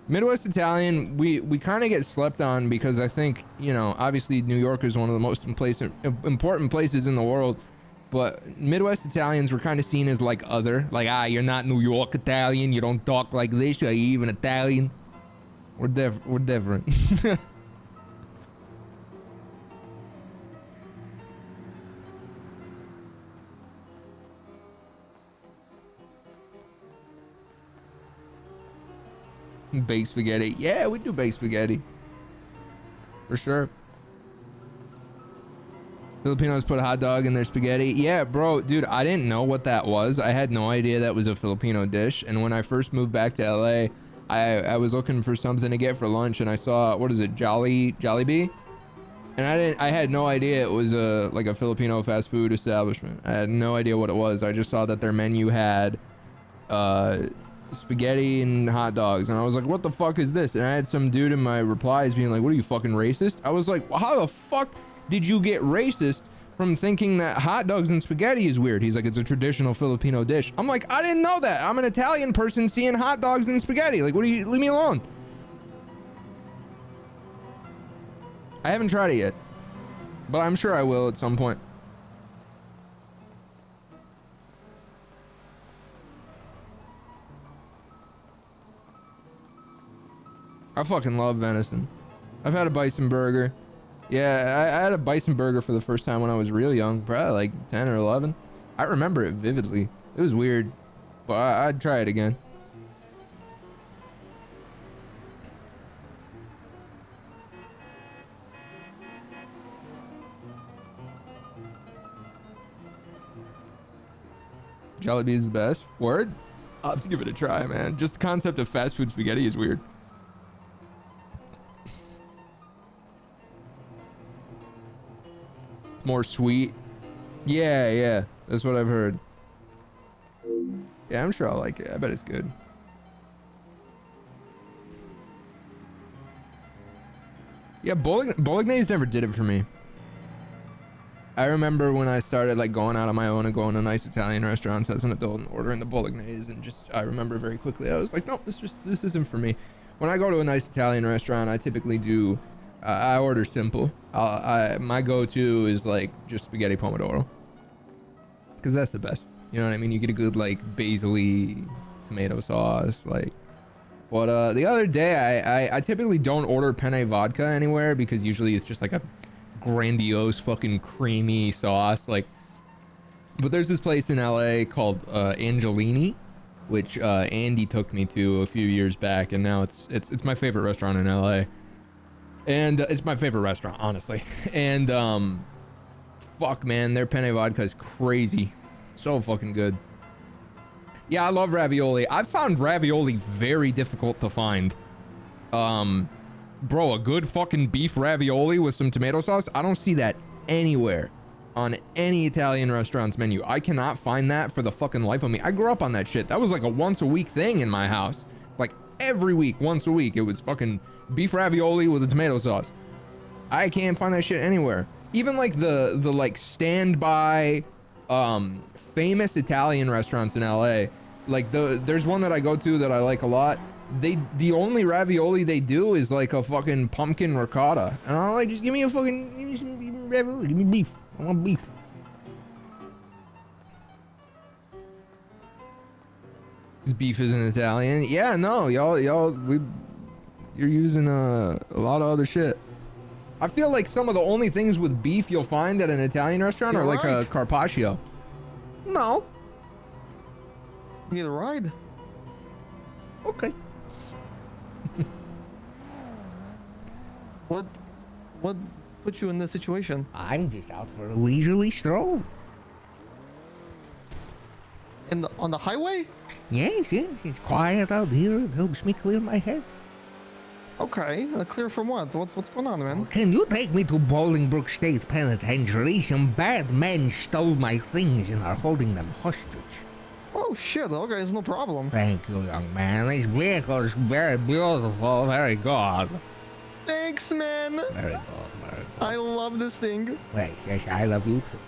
Midwest Italian, we kind of get slept on because I think, you know, obviously New York is one of the most important places in the world, but Midwest Italians were kind of seen as like other, like, you're not New York Italian, you don't talk like this, are you even Italian? We're different. Baked spaghetti. Yeah, we do baked spaghetti. For sure. Filipinos put a hot dog in their spaghetti. Yeah, bro, dude, I didn't know what that was. I had no idea that was a Filipino dish. And when I first moved back to LA, I was looking for something to get for lunch, and I saw, what is it, Jollibee? And I had no idea it was like a Filipino fast food establishment. I had no idea what it was. I just saw that their menu had spaghetti and hot dogs, and I was like, what the fuck is this? And I had some dude in my replies being like, what are you, fucking racist? I was like, well, how the fuck did you get racist from thinking that hot dogs and spaghetti is weird? He's like, it's a traditional Filipino dish. I'm like, I didn't know that. I'm an Italian person seeing hot dogs and spaghetti. Like, what do you, leave me alone. I haven't tried it yet, but I'm sure I will at some point. I fucking love venison. I've had a bison burger. Yeah, I had a bison burger for the first time when I was real young, probably like 10 or 11. I remember it vividly. It was weird, but I'd try it again. Jollibee is the best. Word? I'll have to give it a try, man. Just the concept of fast food spaghetti is weird. More sweet. Yeah, that's what I've heard. Yeah, I'm sure I'll like it. I bet it's good. Yeah, bolognese never did it for me. I remember when I started like going out on my own and going to nice Italian restaurants as an adult and ordering the bolognese, and just I remember very quickly I was like, nope, this isn't for me. When I go to a nice Italian restaurant, I typically do I order simple. My go-to is like just spaghetti pomodoro, because that's the best. You know what I mean? You get a good like basil-y tomato sauce, like. But the other day I typically don't order penne vodka anywhere, because usually it's just like a grandiose fucking creamy sauce, like. But there's this place in LA called Angelini, which Andy took me to a few years back, and now it's my favorite restaurant in LA, and it's my favorite restaurant, honestly. And fuck man, their penne vodka is crazy, so fucking good. Yeah, I love ravioli. I've found ravioli very difficult to find. Bro, a good fucking beef ravioli with some tomato sauce, I don't see that anywhere on any Italian restaurant's menu. I cannot find that for the fucking life of me. I grew up on that shit. That was like a once a week thing in my house. Like every week, once a week, it was fucking beef ravioli with a tomato sauce. I can't find that shit anywhere. Even like the like standby famous Italian restaurants in LA. Like there's one that I go to that I like a lot. The only ravioli they do is like a fucking pumpkin ricotta, and I'm like, just give me a fucking, give me some ravioli, give me beef. I want beef. This beef isn't Italian. Yeah, no, y'all, you're using a lot of other shit. I feel like some of the only things with beef you'll find at an Italian restaurant are like a carpaccio. No. You need a ride? Okay. What put you in this situation? I'm just out for a leisurely stroll. On the highway? Yes, it's quiet out here. It helps me clear my head. Okay, clear from what? What's going on, man? Can you take me to Bolingbrook State Penitentiary? Some bad men stole my things and are holding them hostage. Oh shit, okay, there's no problem. Thank you, young man. This vehicle is very beautiful, very good. Thanks, man. Very good, very good. I love this thing. Well, yes, I love you too.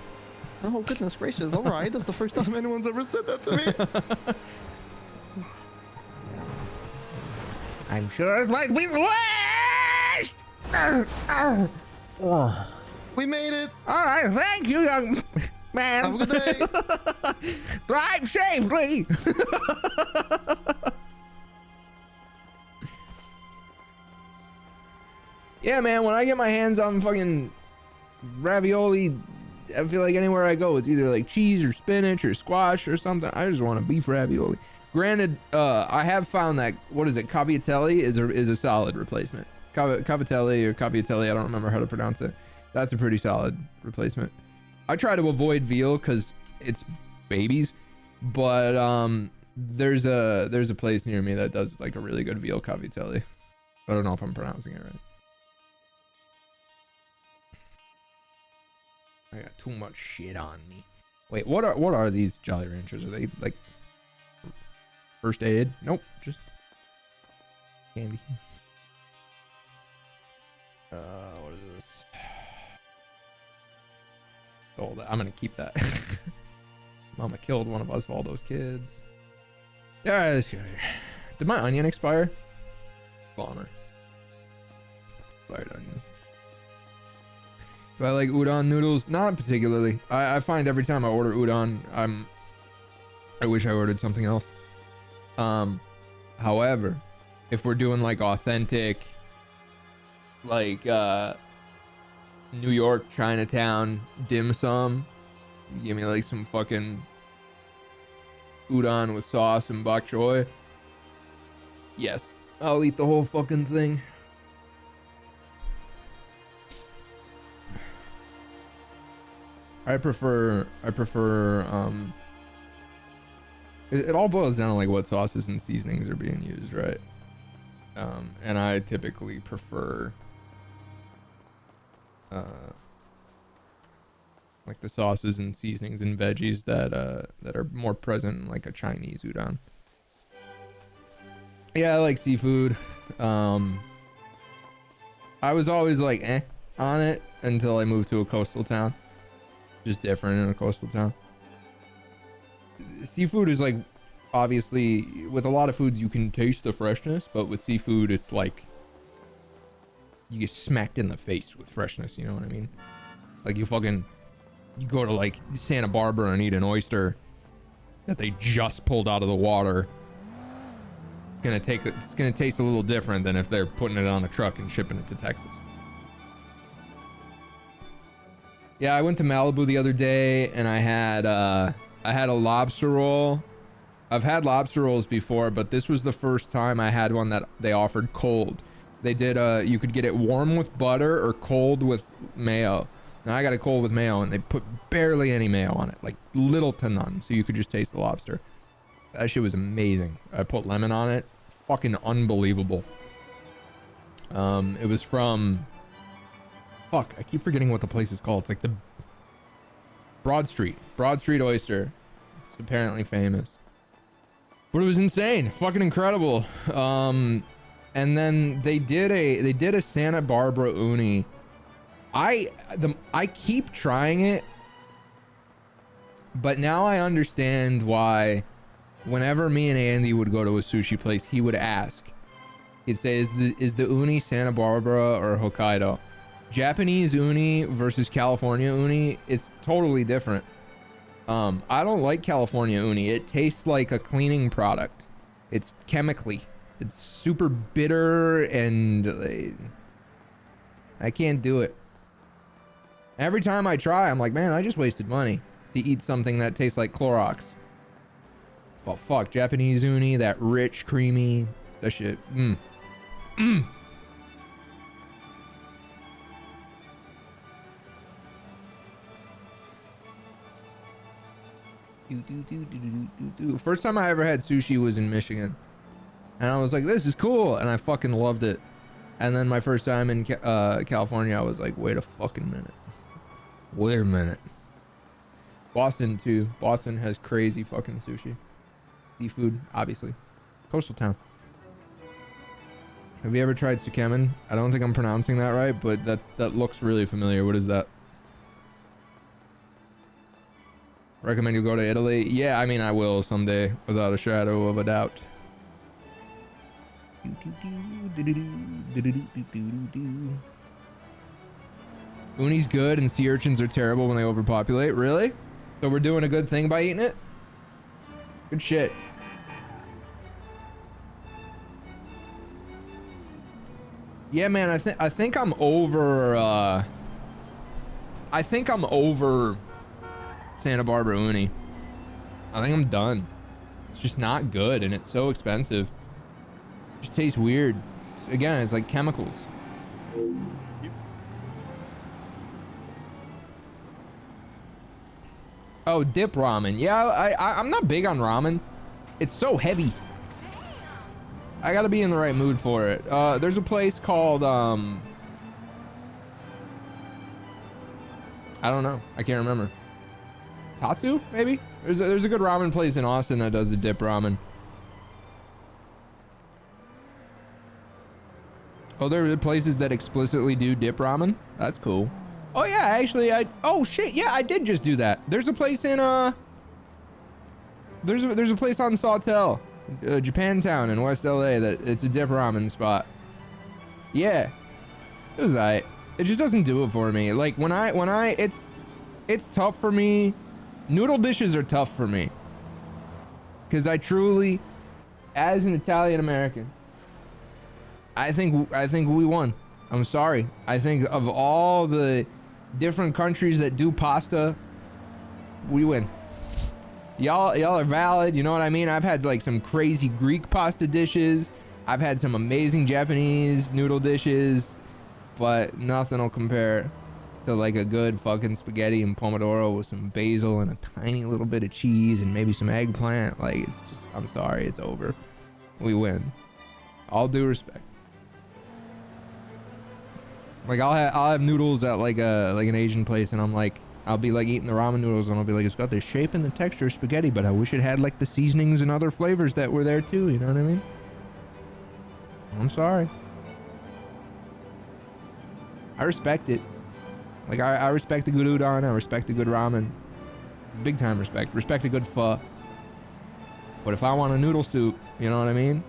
Oh, goodness gracious. All right, that's the first time anyone's ever said that to me. I'm sure it might be the last! We made it. All right, thank you, young man. Have a good day. Drive safely. Yeah, man, when I get my hands on fucking ravioli, I feel like anywhere I go, it's either like cheese or spinach or squash or something. I just want a beef ravioli. Granted, I have found that, what is it, caviatelli is a solid replacement. Cavatelli or caviatelli, I don't remember how to pronounce it. That's a pretty solid replacement. I try to avoid veal because it's babies, but there's a place near me that does like a really good veal caviatelli. I don't know if I'm pronouncing it right. I got too much shit on me. Wait, what are these Jolly Ranchers? Are they like first aid? Nope, just candy. What is this? Oh, I'm gonna keep that. Mama killed one of Osvaldo's kids. Yeah, let's go here. Did my onion expire? Bomber. Expired onion. Do I like udon noodles? Not particularly. I find every time I order udon, I wish I ordered something else. However, if we're doing like authentic, like New York Chinatown dim sum, you give me like some fucking udon with sauce and bok choy. Yes, I'll eat the whole fucking thing. I prefer it all boils down to like what sauces and seasonings are being used, right? And I typically prefer like the sauces and seasonings and veggies that are more present in like a Chinese udon. Yeah, I like seafood. I was always like on it until I moved to a coastal town. Just different in a coastal town. Seafood is like, obviously, with a lot of foods you can taste the freshness, but with seafood it's like you get smacked in the face with freshness, you know what I mean? Like you go to like Santa Barbara and eat an oyster that they just pulled out of the water. It's gonna taste a little different than if they're putting it on a truck and shipping it to Texas. Yeah, I went to Malibu the other day and I had a lobster roll. I've had lobster rolls before, but this was the first time I had one that they offered cold. They did you could get it warm with butter or cold with mayo. Now I got it cold with mayo and they put barely any mayo on it, like little to none, so you could just taste the lobster. That shit was amazing. I put lemon on it. Fucking unbelievable. It was from, fuck, I keep forgetting what the place is called. It's like the Broad Street Oyster. It's apparently famous. But it was insane, fucking incredible. And then they did a Santa Barbara uni. I keep trying it, but now I understand why whenever me and Andy would go to a sushi place, he would ask. He'd say, is the uni Santa Barbara or Hokkaido? Japanese uni versus California uni, it's totally different. I don't like California uni. It tastes like a cleaning product. It's chemically. It's super bitter and I can't do it. Every time I try, I'm like, man, I just wasted money to eat something that tastes like Clorox. Well, fuck, Japanese uni, that rich, creamy, that shit. First time I ever had sushi was in Michigan. And I was like, this is cool. And I fucking loved it. And then my first time in California, I was like, wait a fucking minute. Wait a minute. Boston, too. Boston has crazy fucking sushi. Seafood, obviously. Coastal town. Have you ever tried sukemen? I don't think I'm pronouncing that right, but that looks really familiar. What is that? Recommend you go to Italy? Yeah, I mean, I will someday, without a shadow of a doubt. Uni's good and sea urchins are terrible when they overpopulate. Really? So we're doing a good thing by eating it? Good shit. Yeah, man, I think I'm over Santa Barbara uni. I think I'm done. It's just not good and it's so expensive. It just tastes weird. Again, it's like chemicals. Oh, dip ramen. Yeah, I'm not big on ramen. It's so heavy. I gotta be in the right mood for it. There's a place called, I don't know. I can't remember. Tatsu, maybe? There's a good ramen place in Austin that does the dip ramen. Oh, there are places that explicitly do dip ramen? That's cool. Oh yeah, actually, oh shit, yeah, I did just do that. There's a place in, there's a place on Sawtell, Japantown in West LA that it's a dip ramen spot. Yeah, it was alright. It just doesn't do it for me. Like when I, it's tough for me. Noodle dishes are tough for me. Cause I truly, as an Italian American, I think we won. I'm sorry. I think of all the different countries that do pasta, we win. Y'all are valid, you know what I mean? I've had like some crazy Greek pasta dishes. I've had some amazing Japanese noodle dishes, but nothing will compare to like a good fucking spaghetti and pomodoro with some basil and a tiny little bit of cheese and maybe some eggplant. Like, it's just, I'm sorry, it's over. We win. All due respect. Like, I'll have noodles at like an Asian place, and I'm like, I'll be like eating the ramen noodles, and I'll be like, it's got the shape and the texture of spaghetti, but I wish it had like the seasonings and other flavors that were there too. You know what I mean? I'm sorry. I respect it. Like, I respect a good udon. I respect a good ramen. Big time respect. Respect a good pho. But if I want a noodle soup, you know what I mean?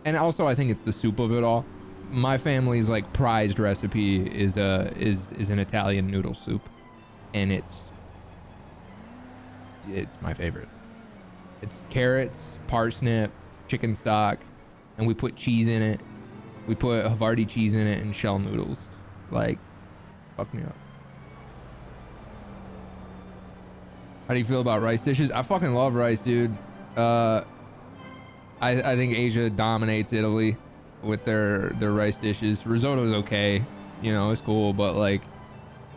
And also, I think it's the soup of it all. My family's like prized recipe is an Italian noodle soup, and it's my favorite. It's carrots, parsnip, chicken stock, and we put cheese in it. We put Havarti cheese in it and shell noodles. Like, fuck me up. How do you feel about rice dishes? I fucking love rice, dude. I think Asia dominates Italy with their rice dishes. Risotto's okay, you know, it's cool, but like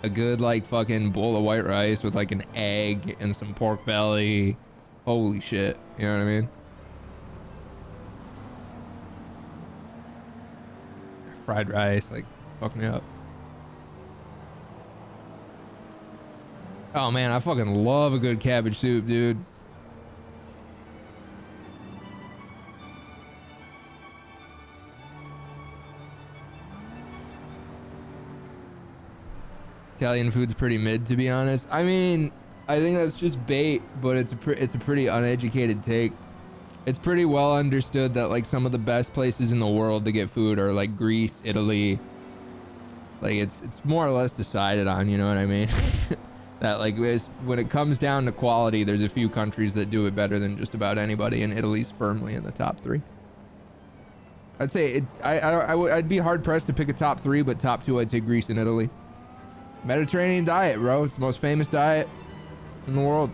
a good like fucking bowl of white rice with like an egg and some pork belly, holy shit, you know what I mean? Fried rice, like, fuck me up. Oh man, I fucking love a good cabbage soup, dude. Italian food's pretty mid, to be honest. I mean, I think that's just bait, but it's a pretty uneducated take. It's pretty well understood that like some of the best places in the world to get food are like Greece, Italy. Like it's more or less decided on, you know what I mean? That like when it comes down to quality, there's a few countries that do it better than just about anybody, and Italy's firmly in the top 3. I'd say I'd be hard pressed to pick a top 3, but top 2 I'd say Greece and Italy. Mediterranean diet, bro. It's the most famous diet in the world.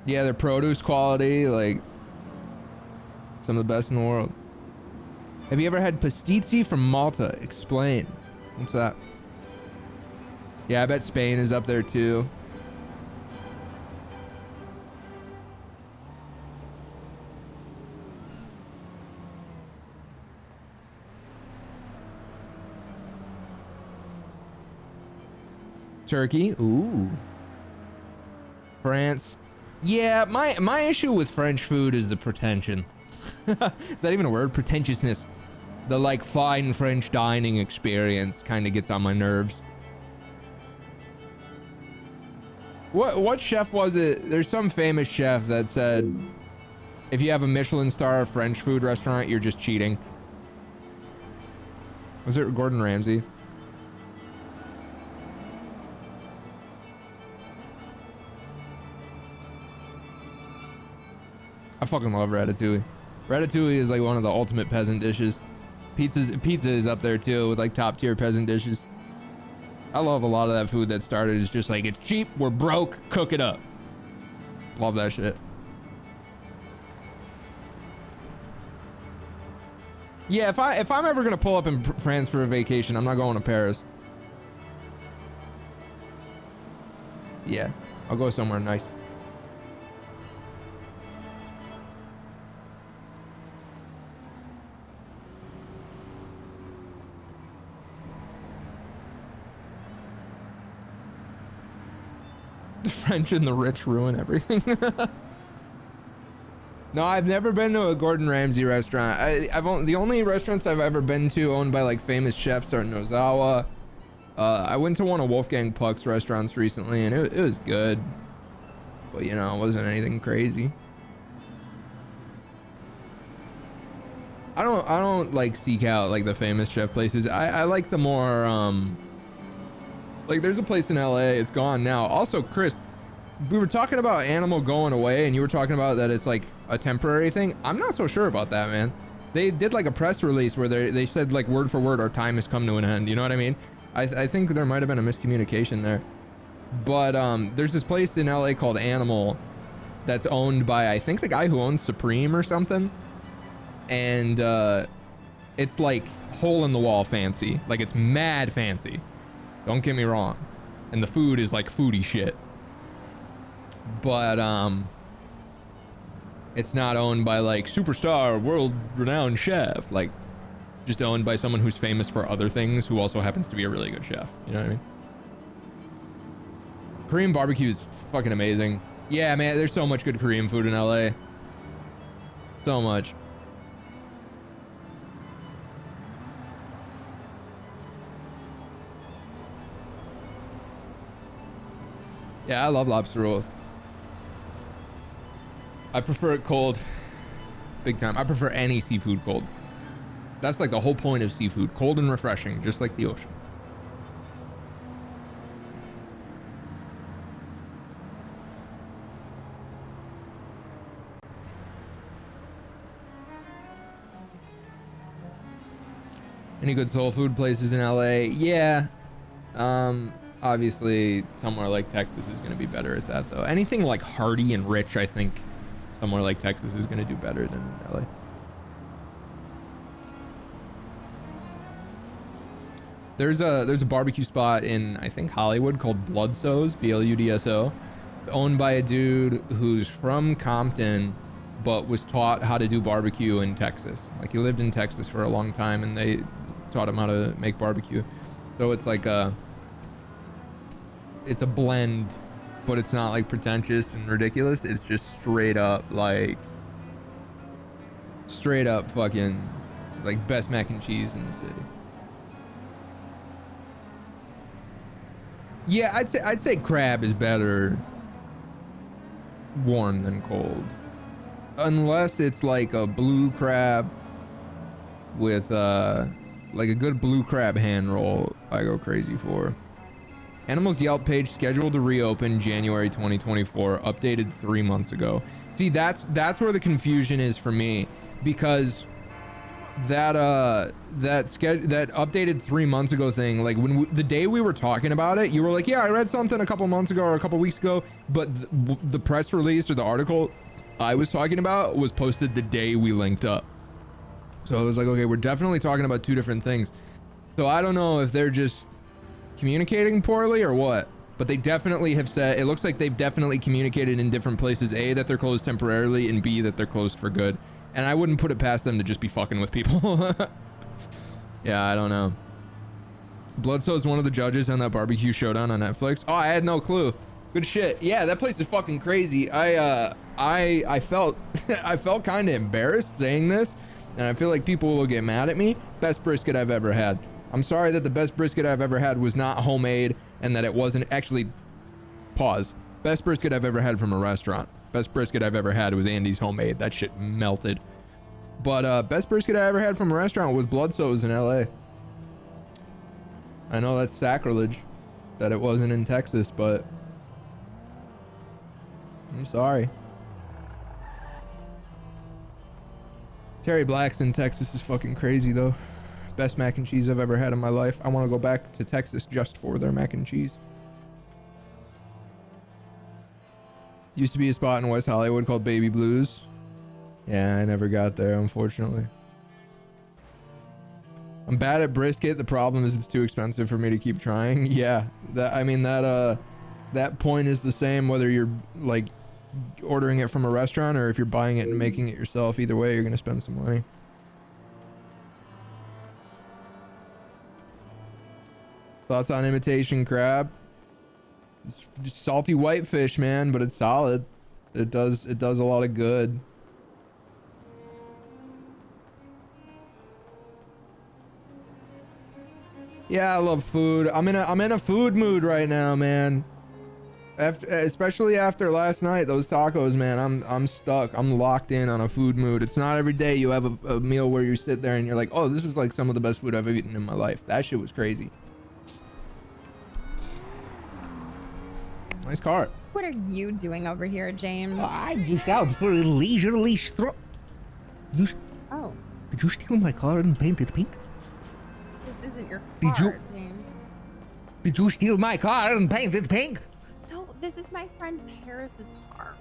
Yeah, their produce quality, like some of the best in the world. Have you ever had pastizzi from Malta? Explain. What's that? Yeah, I bet Spain is up there too. Turkey. Ooh. France. Yeah, my issue with French food is the pretension. Is that even a word? Pretentiousness. The like fine French dining experience kind of gets on my nerves. What chef was it? There's some famous chef that said if you have a Michelin star French food restaurant, you're just cheating. Was it Gordon Ramsay? I fucking love ratatouille. Ratatouille is like one of the ultimate peasant dishes. Pizza is up there too with like top tier peasant dishes. I love a lot of that food that started as just like, it's cheap, we're broke, cook it up. Love that shit. Yeah, if I'm ever gonna pull up in France for a vacation, I'm not going to Paris. Yeah, I'll go somewhere nice. The French and the rich ruin everything. No, I've never been to a Gordon Ramsay restaurant. The only restaurants I've ever been to owned by like famous chefs are in Nozawa. I went to one of Wolfgang Puck's restaurants recently, and it was good, but you know, it wasn't anything crazy. I don't like seek out like the famous chef places. I like the more Like there's a place in LA, it's gone now. Also, Chris, we were talking about Animal going away and you were talking about that it's like a temporary thing. I'm not so sure about that, man. They did like a press release where they said like word for word, our time has come to an end. You know what I mean? I think there might have been a miscommunication there. But there's this place in LA called Animal that's owned by, I think, the guy who owns Supreme or something. And it's like hole in the wall fancy. Like it's mad fancy. Don't get me wrong. And the food is like foodie shit. But it's not owned by like superstar world renowned chef, like just owned by someone who's famous for other things who also happens to be a really good chef. You know what I mean? Korean barbecue is fucking amazing. Yeah, man, there's so much good Korean food in LA. So much. Yeah, I love lobster rolls. I prefer it cold. Big time. I prefer any seafood cold. That's like the whole point of seafood. Cold and refreshing, just like the ocean. Any good soul food places in LA? Yeah. Obviously somewhere like Texas is going to be better at that though. Anything like hearty and rich, I think somewhere like Texas is going to do better than LA. There's a barbecue spot in, I think, Hollywood called Bloodso's, BLUDSO, owned by a dude who's from Compton but was taught how to do barbecue in Texas. Like he lived in Texas for a long time and they taught him how to make barbecue. So it's like it's a blend, but it's not like pretentious and ridiculous. It's just straight up fucking like best mac and cheese in the city. Yeah, I'd say crab is better warm than cold, unless it's like a blue crab with like a good blue crab hand roll. I go crazy for. Animal's Yelp page scheduled to reopen January 2024, updated 3 months ago. See, that's where the confusion is for me, because that updated 3 months ago thing, like when the day we were talking about it, you were like, yeah, I read something a couple months ago or a couple weeks ago, but the press release or the article I was talking about was posted the day we linked up. So I was like, okay, we're definitely talking about two different things. So I don't know if they're just communicating poorly or what, but they definitely have said, it looks like they've definitely communicated in different places, A, that they're closed temporarily, and B, that they're closed for good. And I wouldn't put it past them to just be fucking with people. Yeah, I don't know. Bloodso's one of the judges on that barbecue showdown on Netflix. Oh, I had no clue. Good shit. Yeah, that place is fucking crazy. I felt I felt kind of embarrassed saying this, and I feel like people will get mad at me. Best brisket I've ever had. I'm sorry that the best brisket I've ever had was not homemade and that it wasn't actually, pause. Best brisket I've ever had from a restaurant. Best brisket I've ever had was Andy's homemade. That shit melted. But best brisket I ever had from a restaurant was Bloodso's in LA. I know that's sacrilege that it wasn't in Texas, but I'm sorry. Terry Black's in Texas is fucking crazy though. Best mac and cheese I've ever had in my life. I want to go back to Texas just for their mac and cheese. Used to be a spot in West Hollywood called Baby Blues. Yeah, I never got there, unfortunately. I'm bad at brisket. The problem is it's too expensive for me to keep trying. Yeah, that point is the same whether you're like ordering it from a restaurant or if you're buying it and making it yourself. Either way, you're gonna spend some money. Thoughts on imitation crab? It's just salty whitefish, man, but it's solid. It does a lot of good. Yeah, I love food. I'm in a food mood right now, man. Especially after last night, those tacos, man. I'm stuck. I'm locked in on a food mood. It's not every day you have a meal where you sit there and you're like, oh, this is like some of the best food I've eaten in my life. That shit was crazy. Nice car. What are you doing over here, James? I'm just out for a leisurely stroll. Oh, Did you steal my car and paint it pink? this isn't your Did car, you- James. Did you steal my car and paint it pink? No, this is my friend Paris's car.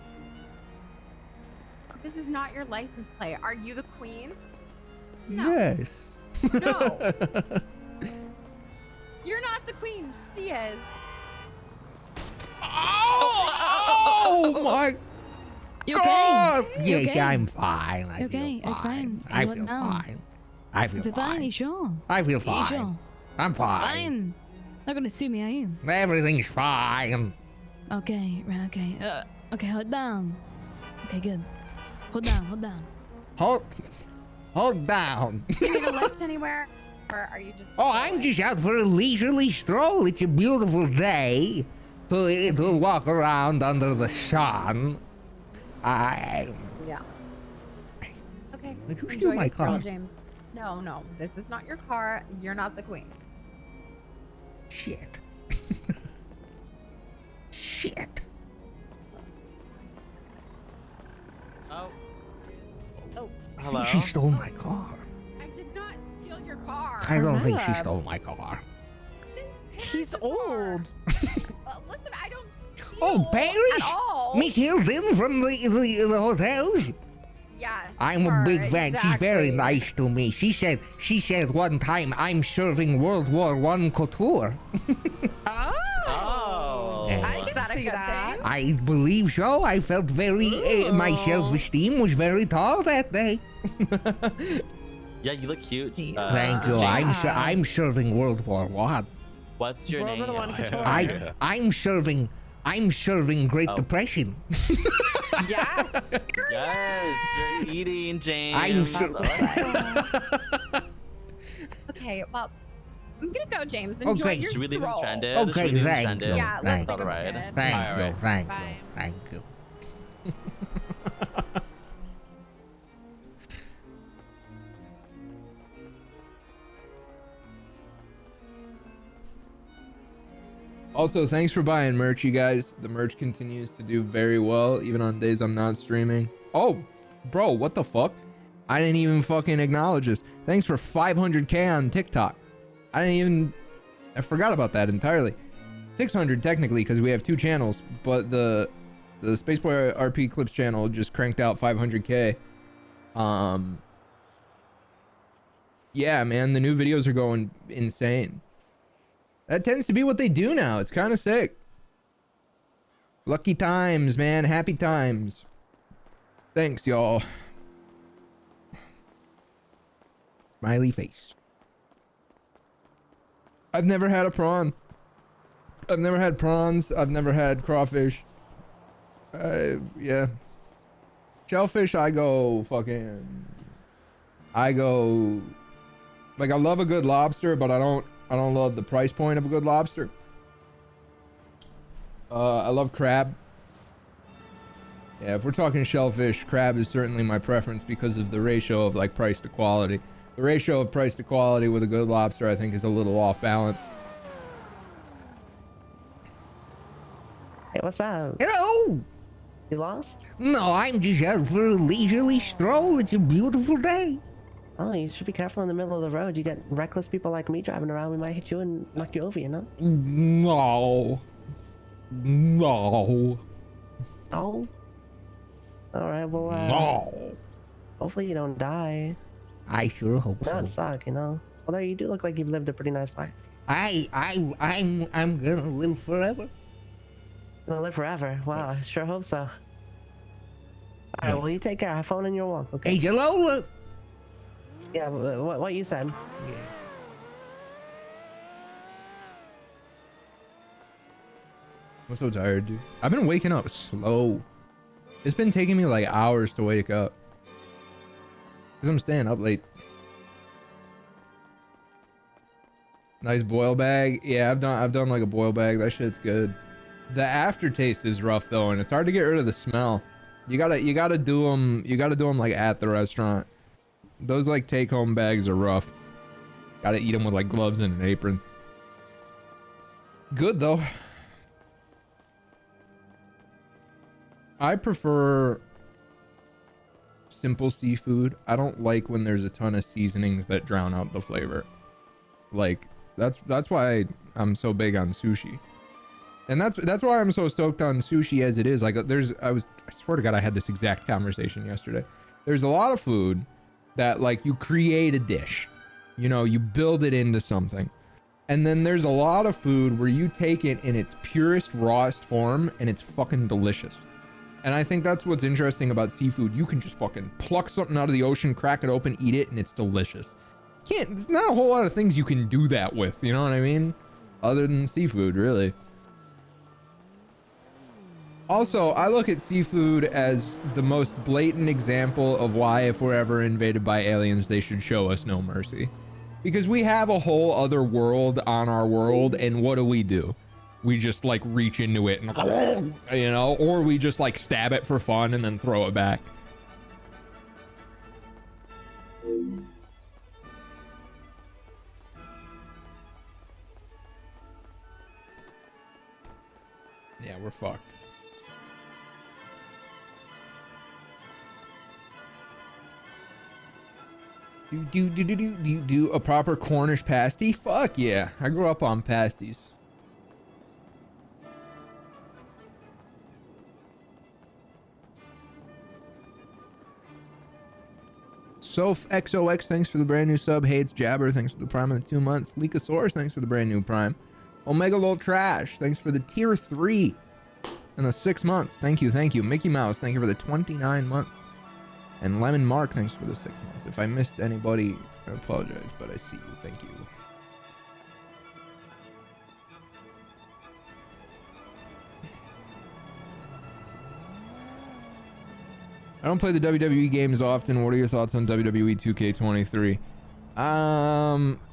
This is not your license plate. Are you the queen? No. Yes. No. You're not the queen. She is. Oh my You okay? God! You Yes, okay? I'm fine. I You feel okay? You're fine. I You feel went down. fine. I feel You're fine, fine. you sure? I feel You fine. sure? I'm fine. Fine. Not gonna sue me, are you? Everything's fine. Okay, right, okay. Okay, hold down. Okay, good. Hold down, hold down. Hold down. Do you need a lift anywhere? Or are you just... Oh, I'm just out for a leisurely stroll. It's a beautiful day to walk around under the sun. Yeah. Okay. Did you enjoy steal my your stroll, car? James. No, this is not your car. You're not the queen. Shit. Shit. Oh. Oh. Hello? She stole my car. I did not steal your car. I don't think she Carmela. stole my car. He's old. Listen, I don't steal Oh, Paris? at all. Miss Hilton from the hotels? Yes. I'm a her, big fan. She's very exactly. nice to me. She said one time I'm serving World War I couture. Oh. I Is can that a see good that. thing? I believe so. I felt very, my self-esteem was very tall that day. Yeah, you look cute. Thank you. James. I'm serving World War I. What's your World name? War I couture. I'm serving Great Oh. Depression. Yes. Yes, you're eating, James. I'm Okay, well, I'm gonna go, James. Enjoy Okay. your Should we leave him stroll. stranded? Okay, Should we leave him thank stranded? you. Yeah, let's Thank leave you. him Alright. stranded. Thank Alright. you, thank Bye. you, thank you. Also, thanks for buying merch, you guys. The merch continues to do very well, even on days I'm not streaming. Oh, bro, what the fuck? I didn't even fucking acknowledge this. Thanks for 500k on TikTok. I forgot about that entirely. 600 technically, because we have 2 channels, but the Spaceboy RP Clips channel just cranked out 500k. Yeah, man, the new videos are going insane. That tends to be what they do now. It's kind of sick. Lucky times, man. Happy times. Thanks, y'all. Smiley face. I've never had a prawn. I've never had prawns. I've never had crawfish. Yeah. Shellfish, I go... Like, I love a good lobster, but I don't love the price point of a good lobster. I love crab. Yeah, if we're talking shellfish, crab is certainly my preference because of the ratio of like price to quality. The ratio of price to quality with a good lobster, I think, is a little off balance. Hey, what's up? Hello. You lost? No, I'm just out for a leisurely stroll. It's a beautiful day. Oh, you should be careful in the middle of the road. You get reckless people like me driving around. We might hit you and knock you over, you know? No. No. Oh. All right, well, No. hopefully you don't die. I sure hope That would so. suck, you know? Although you do look like you've lived a pretty nice life. I'm gonna live forever. You're gonna live forever. Wow, I sure hope so. All right, well, you take care. Have fun in your walk, okay? Hey, Jalola. Yeah, what you said. Yeah. I'm so tired, dude. I've been waking up slow. It's been taking me like hours to wake up. Cause I'm staying up late. Nice boil bag. Yeah, I've done like a boil bag. That shit's good. The aftertaste is rough though, and it's hard to get rid of the smell. You gotta do them like at the restaurant. Those like take-home bags are rough. Gotta eat them with like gloves and an apron. Good though. I prefer simple seafood. I don't like when there's a ton of seasonings that drown out the flavor. Like that's why I'm so big on sushi. And that's why I'm so stoked on sushi as it is. Like I swear to God, I had this exact conversation yesterday. There's a lot of food that like you create a dish, you know, you build it into something. And then there's a lot of food where you take it in its purest, rawest form and it's fucking delicious. And I think that's what's interesting about seafood. You can just fucking pluck something out of the ocean, crack it open, eat it, and it's delicious. There's not a whole lot of things you can do that with, you know what I mean? Other than seafood, really. Also, I look at seafood as the most blatant example of why, if we're ever invaded by aliens, they should show us no mercy. Because we have a whole other world on our world, and what do? We just like reach into it and, you know, or we just like stab it for fun and then throw it back. Yeah, we're fucked. Do a proper Cornish pasty? Fuck yeah. I grew up on pasties. Soph XOX, thanks for the brand new sub. Hades Jabber, thanks for the prime of the 2 months. Leakosaurus, thanks for the brand new prime. Omega Lol Trash, thanks for the tier 3 and the 6 months. Thank you, thank you. Mickey Mouse, thank you for the 29 months. And Lemon Mark, thanks for the 6 months. If I missed anybody, I apologize, but I see you. Thank you. I don't play the WWE games often. What are your thoughts on WWE 2K23?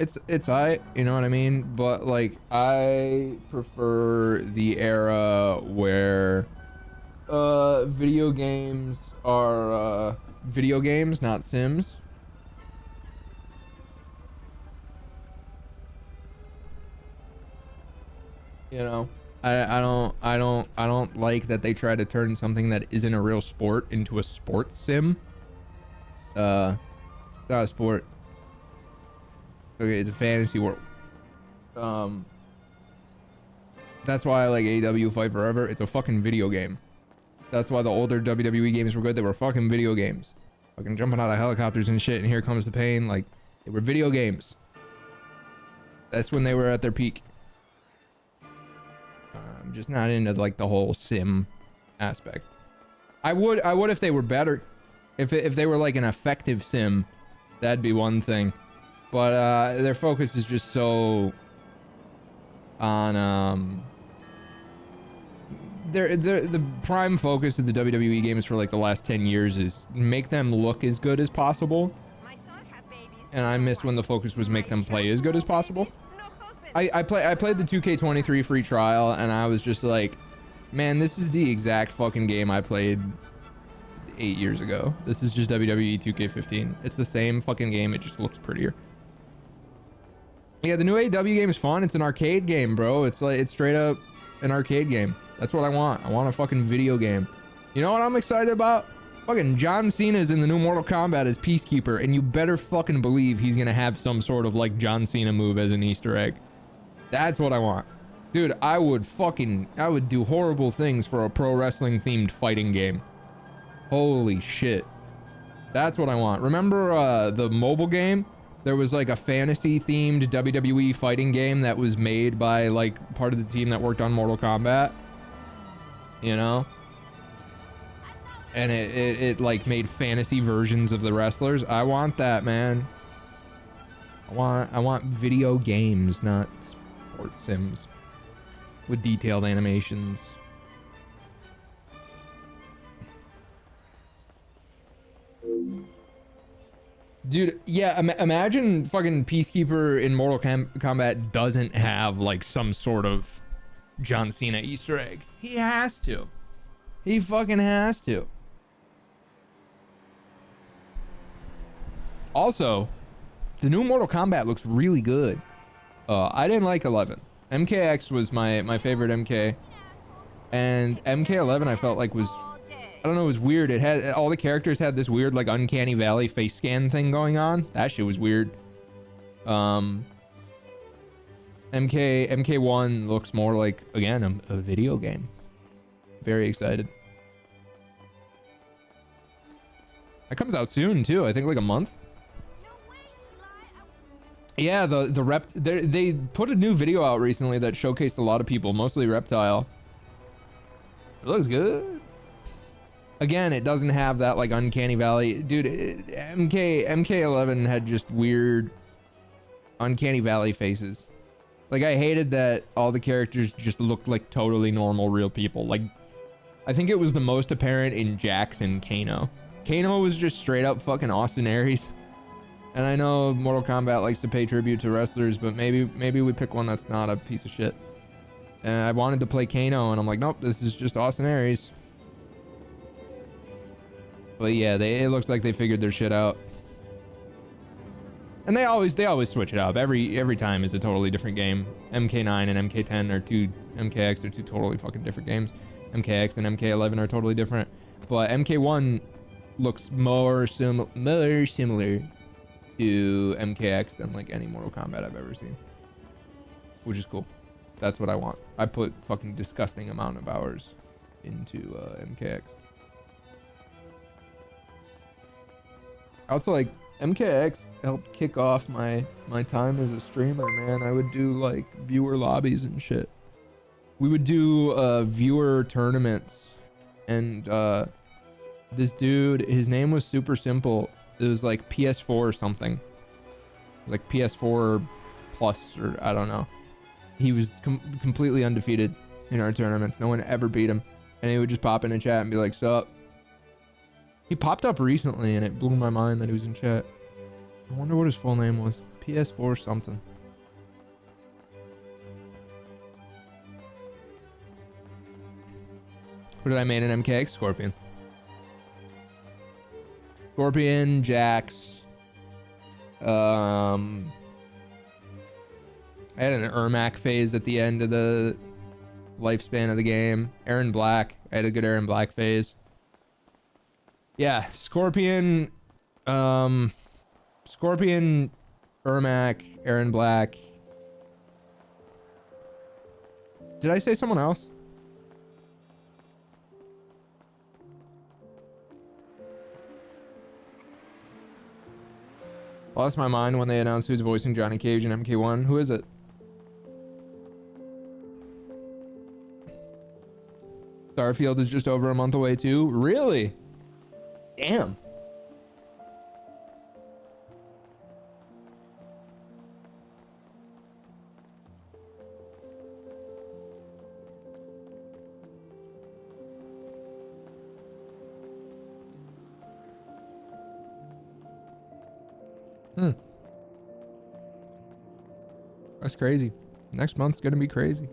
It's alright, you know what I mean? But like, I prefer the era where video games are video games, not Sims. You know, I don't like that they try to turn something that isn't a real sport into a sports sim. It's not a sport. Okay, it's a fantasy world. That's why I like AEW Fight Forever. It's a fucking video game. That's why the older WWE games were good. They were fucking video games. Fucking jumping out of helicopters and shit, and Here Comes the Pain. Like, they were video games. That's when they were at their peak. I'm just not into like the whole sim aspect. I would if they were better. If they were like an effective sim, that'd be one thing. But their focus is just so on the prime focus of the WWE games for like the last 10 years is make them look as good as possible. And I miss when the focus was make them play as good as possible. I played the 2K23 free trial and I was just like, man, this is the exact fucking game I played 8 years ago. This is just WWE 2K15. It's the same fucking game. It just looks prettier. Yeah, the new AEW game is fun. It's an arcade game, bro. It's like, it's straight up an arcade game. That's what I want. I want a fucking video game. You know what I'm excited about? Fucking John Cena's in the new Mortal Kombat as Peacekeeper, and you better fucking believe he's gonna have some sort of like John Cena move as an Easter egg. That's what I want. Dude, I would do horrible things for a pro wrestling themed fighting game. Holy shit. That's what I want. Remember the mobile game? There was like a fantasy themed WWE fighting game that was made by like part of the team that worked on Mortal Kombat. You know? And it like made fantasy versions of the wrestlers. I want that, man. I want video games, not sports sims with detailed animations. Dude, yeah, imagine fucking Peacekeeper in Mortal Kombat doesn't have like some sort of John Cena Easter egg. He has to. He fucking has to. Also, the new Mortal Kombat looks really good. I didn't like 11. MKX was my favorite MK. And MK11 I felt like was I don't know, it was weird. It had all the characters had this weird like uncanny valley face scan thing going on. That shit was weird. MK1 looks more like, again, a video game. Very excited. That comes out soon too. I think like a month. Yeah, the rep they put a new video out recently that showcased a lot of people, mostly Reptile. It looks good. Again, it doesn't have that like uncanny valley, dude. MK11 had just weird uncanny valley faces. Like I hated that all the characters just looked like totally normal real people. Like I think it was the most apparent in Jax and Kano. Kano was just straight up fucking Austin Aries. And I know Mortal Kombat likes to pay tribute to wrestlers, but maybe we pick one that's not a piece of shit. And I wanted to play Kano, and I'm like, nope, this is just Austin Aries. But yeah, it looks like they figured their shit out. And they always switch it up. Every time is a totally different game. MK9 and MK10 are MKX are two totally fucking different games. MKX and MK11 are totally different. But MK1 looks more similar to MKX than like any Mortal Kombat I've ever seen, which is cool. That's what I want. I put fucking disgusting amount of hours into MKX. Also, like MKX helped kick off my time as a streamer, man. I would do like viewer lobbies and shit. We would do viewer tournaments, and this dude, his name was super simple. It was like PS4 or something. It was like PS4 plus, or I don't know. He was completely undefeated in our tournaments. No one ever beat him. And he would just pop in a chat and be like, sup? He popped up recently and it blew my mind that he was in chat. I wonder what his full name was. PS4 something. What did I main in MKX? Scorpion. Scorpion, Jax. I had an Ermac phase at the end of the lifespan of the game. Aaron Black. I had a good Aaron Black phase. Yeah, Scorpion, Scorpion, Ermac, Aaron Black. Did I say someone else? Lost my mind when they announced who's voicing Johnny Cage in MK1. Who is it? Starfield is just over a month away too. Really? Damn. That's crazy. Next month's gonna be crazy.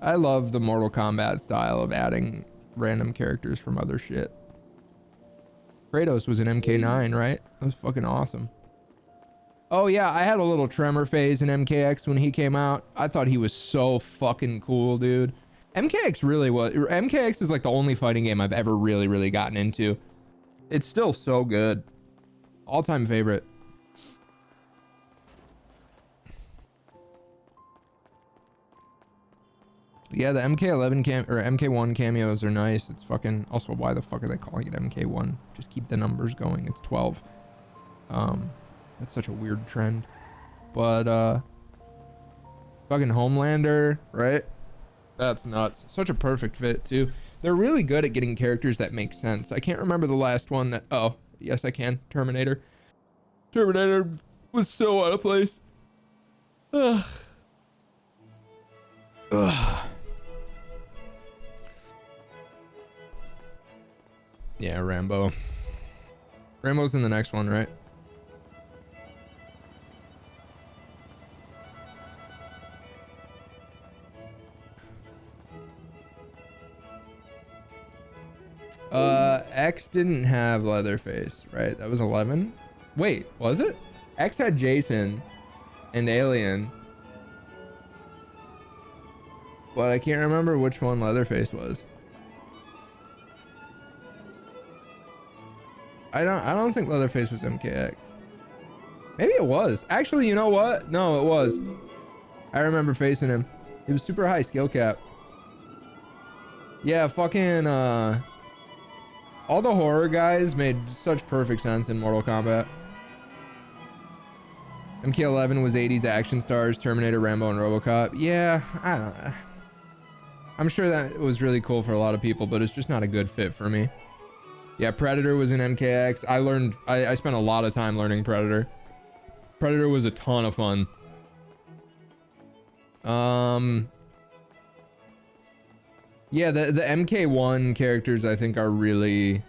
I love the Mortal Kombat style of adding random characters from other shit. Kratos was in MK9, right? That was fucking awesome. Oh yeah, I had a little Tremor phase in MKX when he came out. I thought he was so fucking cool, dude. MKX really was. MKX is like the only fighting game I've ever really gotten into. It's still so good. All-time favorite. Yeah, the MK11 or MK1 cameos are nice. It's fucking. Also, why the fuck are they calling it MK1? Just keep the numbers going. It's 12. That's such a weird trend. But fucking Homelander, right? That's nuts. Such a perfect fit too. They're really good at getting characters that make sense. I can't remember the last one that. Oh, yes, I can. Terminator. Terminator was so out of place. Ugh. Ugh. Yeah, Rambo. Rambo's in the next one, right? X didn't have Leatherface, right? That was 11. Wait, was it? X had Jason. and Alien. But I can't remember which one Leatherface was. I don't think Leatherface was MKX. Maybe it was. Actually, you know what? No, it was. I remember facing him. He was super high skill cap. Yeah, fucking all the horror guys made such perfect sense in Mortal Kombat. MK11 was 80s action stars, Terminator, Rambo, and RoboCop. Yeah, I don't know. I'm sure that was really cool for a lot of people, but it's just not a good fit for me. Yeah, Predator was in MKX. I spent a lot of time learning Predator. Predator was a ton of fun. Yeah, the MK1 characters I think are really,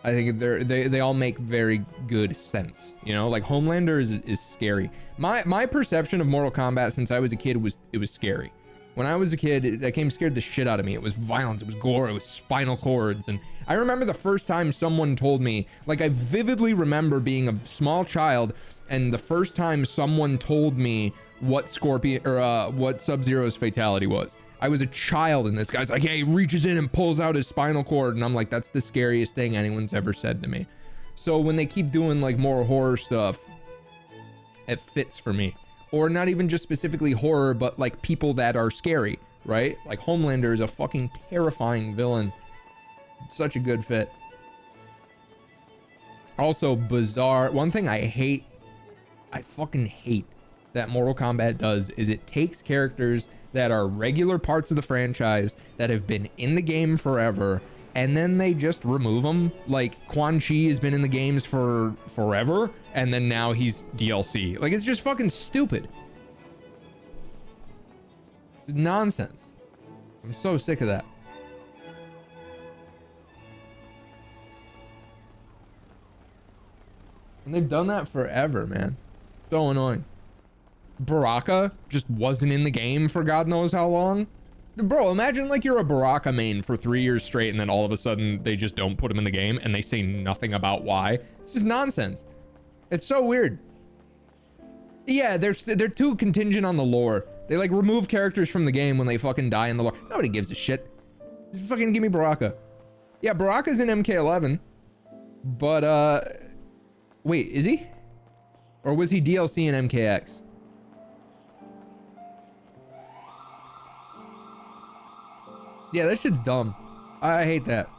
I think they all make very good sense. You know, like Homelander is scary. My perception of Mortal Kombat since I was a kid was it was scary. When I was a kid, that game scared the shit out of me. It was violence, it was gore, it was spinal cords. And I remember the first time someone told me, like I vividly remember being a small child and the first time someone told me what Scorpion or what Sub-Zero's fatality was. I was a child and this guy's like, hey, he reaches in and pulls out his spinal cord. And I'm like, that's the scariest thing anyone's ever said to me. So when they keep doing like more horror stuff, it fits for me. Or not even just specifically horror, but like people that are scary, right? Like Homelander is a fucking terrifying villain. Such a good fit. Also bizarre. One thing I fucking hate that Mortal Kombat does is it takes characters that are regular parts of the franchise that have been in the game forever and then they just remove them. Like Quan Chi has been in the games for forever and then now he's DLC. Like it's just fucking stupid. Nonsense. I'm so sick of that. And they've done that forever, man. So annoying. Baraka just wasn't in the game for God knows how long. Bro, imagine like you're a Baraka main for 3 years straight and then all of a sudden they just don't put him in the game and they say nothing about why. It's just nonsense. It's so weird. Yeah, they're too contingent on the lore. They like remove characters from the game when they fucking die in the lore. Nobody gives a shit. Just fucking give me Baraka. Yeah, Baraka's in MK11. But wait, is he? Or was he DLC in MKX? Yeah, that shit's dumb. I hate that.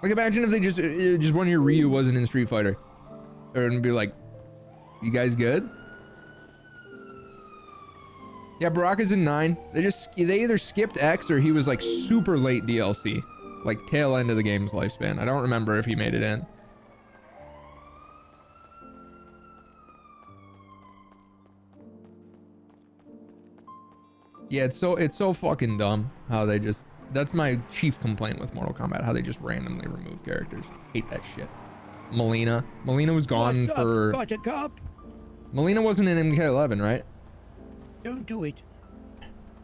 Like, imagine if they just one of your Ryu wasn't in Street Fighter. And be like, you guys good? Yeah, Baraka's in 9. They either skipped X or he was like super late DLC. Like tail end of the game's lifespan. I don't remember if he made it in. Yeah, it's so fucking dumb how they just, that's my chief complaint with Mortal Kombat, how they just randomly remove characters. Hate that shit. Melina was gone for... Buttercup? Melina wasn't in MK11, right? Don't do it.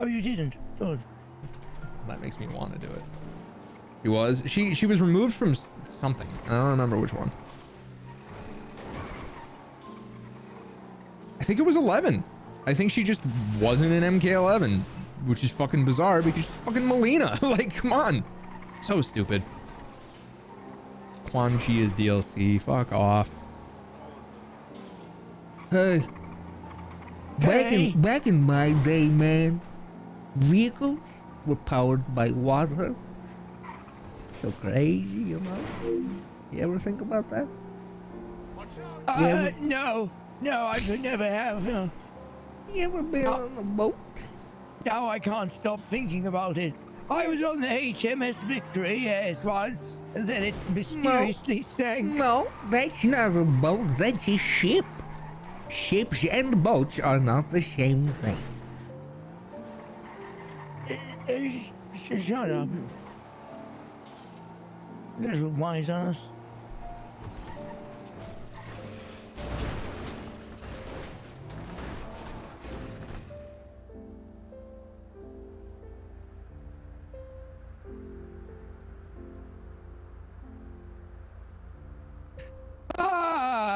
Oh, you didn't. Good. That makes me want to do it. She was. She was removed from something. I don't remember which one. I think it was 11. I think she just wasn't in MK11, which is fucking bizarre because she's fucking Melina. Like, come on. So stupid. Quan Chi is DLC. Fuck off. Hey. Back in my day, man, vehicles were powered by water. So crazy, you know? You ever think about that? No, I could never have. You ever been on a boat? Now I can't stop thinking about it. I was on the HMS Victory, yes, once, and then it mysteriously sank. No, that's not a boat, that's a ship. Ships and boats are not the same thing. Shut up. Little wise ass.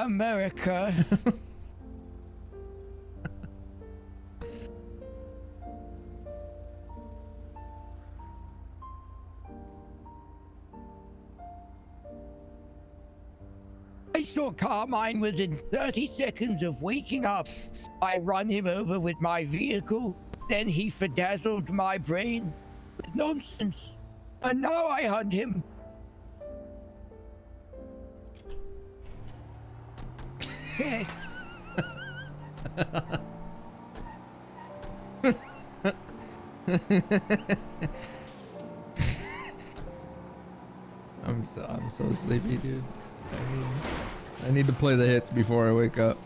America. assure Carmine within 30 seconds of waking up, I run him over with my vehicle. Then he bedazzled my brain with nonsense. And now I hunt him. Yes. I'm so sleepy, dude. I need to play the hits before I wake up.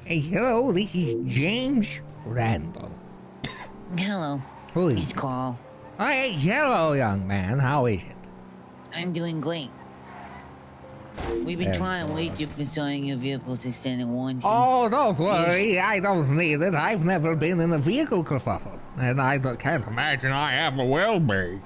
Hey, hello, this is James Randall. Hello, Who is it's Carl. Hey, hello, young man. How is it? I'm doing great. We've been Very trying to wait good. you concerning your vehicle's extended warranty. Oh, don't worry. I don't need it. I've never been in a vehicle kerfuffle. And I can't imagine I ever will be.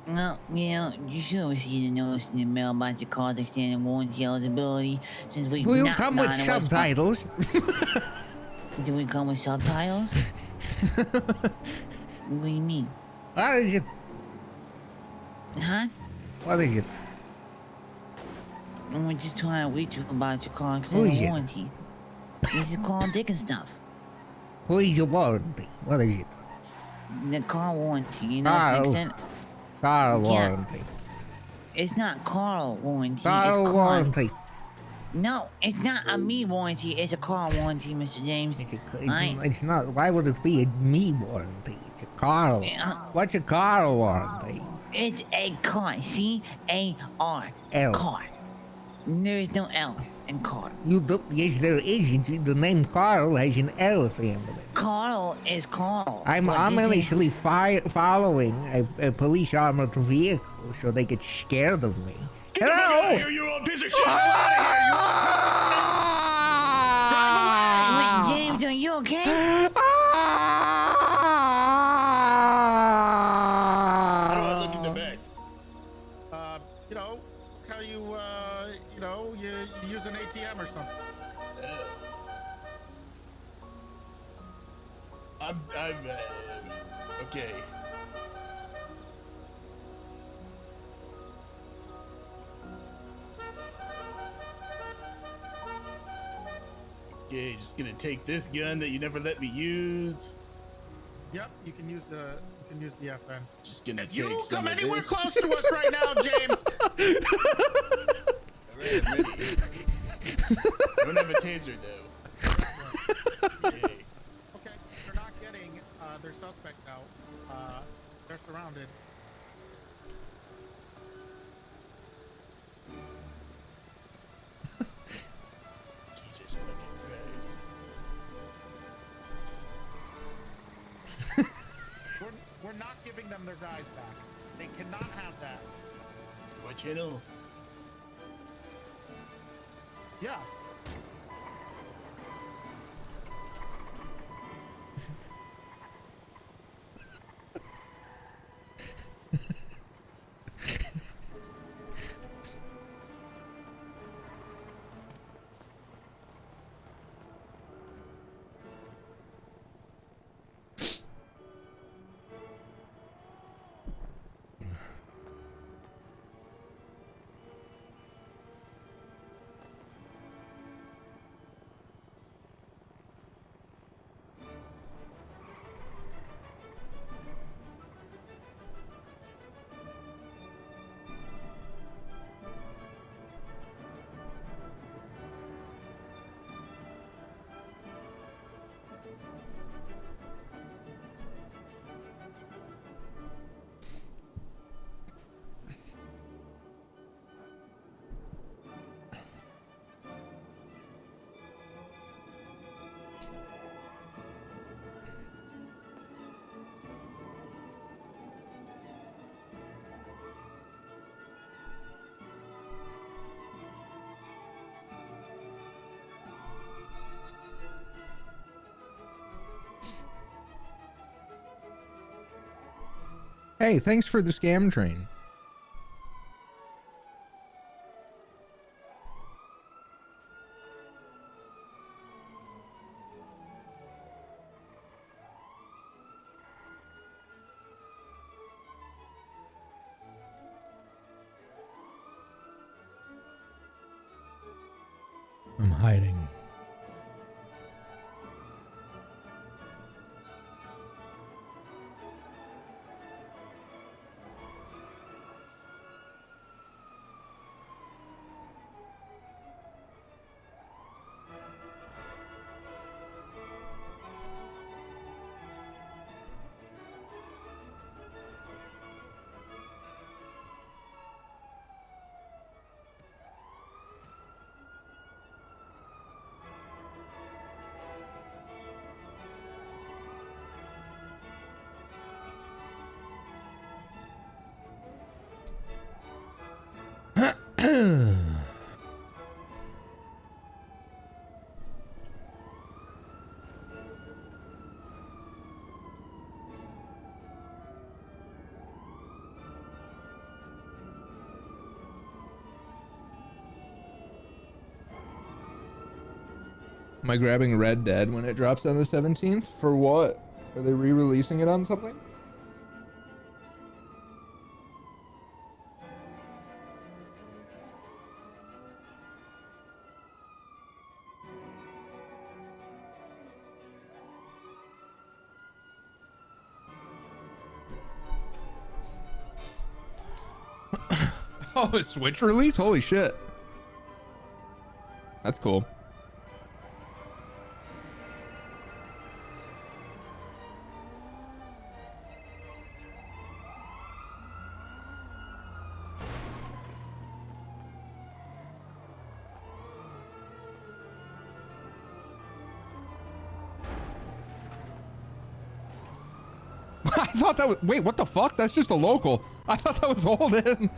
Well, you know, you should have received a notice in the mail about your car's extended warranty eligibility since we've Do you not come gone with to West subtitles? Palm- Do we come with subtitles? What do you mean? What is it? Huh? What is it? And we're just trying to reach you about your car Who is extended it? warranty. This is Carl Dick and stuff. Who is your warranty? What is it? The car warranty, you know, Carl. it's an extended... Car Yeah. warranty. It's not Carl warranty, Car it's Carl. warranty. No, it's not a me warranty. It's a car warranty, Mr. James. It's not. Why would it be a me warranty? It's a car. Yeah. What's a car warranty? It's a car. C-A-R. L. Car. There's no L in car. You do, yes, there isn't. The name Carl has an L at the end of it. Carl is Carl. I'm but this is- ominously following a police armored vehicle so they get scared of me. Hello! you old piece of shit! Get out of here, Wait, James, are you okay? How do I look in the bed? You know, how you use an ATM or something. I'm okay. Okay, just gonna take this gun that you never let me use. Yep, you can use the FN. Just gonna If take you some come of anywhere this. close to us right now, James. Alright, I'm ready. I don't have a taser though. Okay. Okay, they're not getting their suspects out. They're surrounded. Jesus fucking Christ. We're not giving them their guys back. They cannot have that. What channel? Yeah. Hey, thanks for the scam train. I'm hiding. Am I grabbing Red Dead when it drops on the 17th? For what? Are they re-releasing it on something? Oh, a Switch release? Holy shit. That's cool. I thought that was, wait, what the fuck? That's just a local. I thought that was Holden.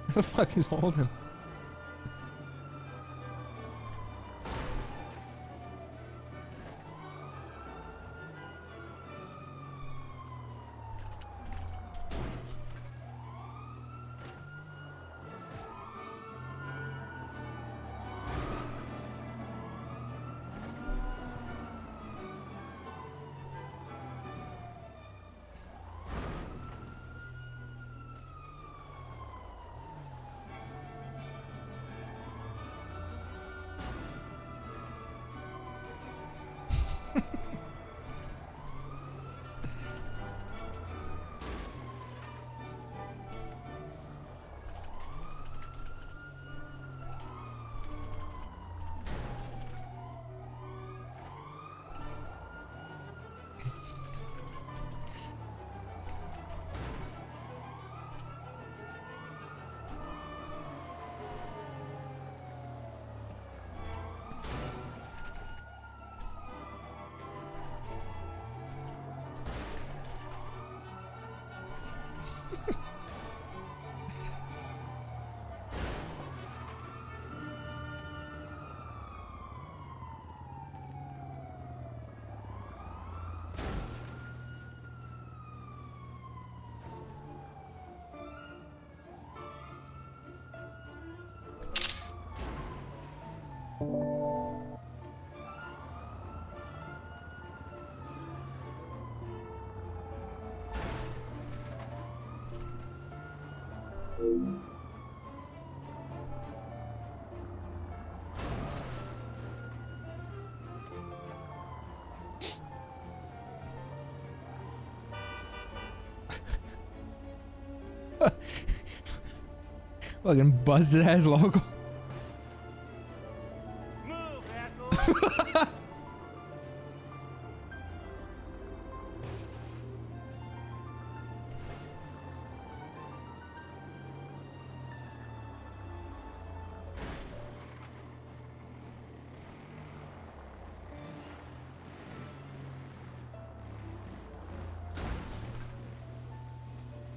What the fuck is Holden? Fucking busted ass logo. Move, asshole.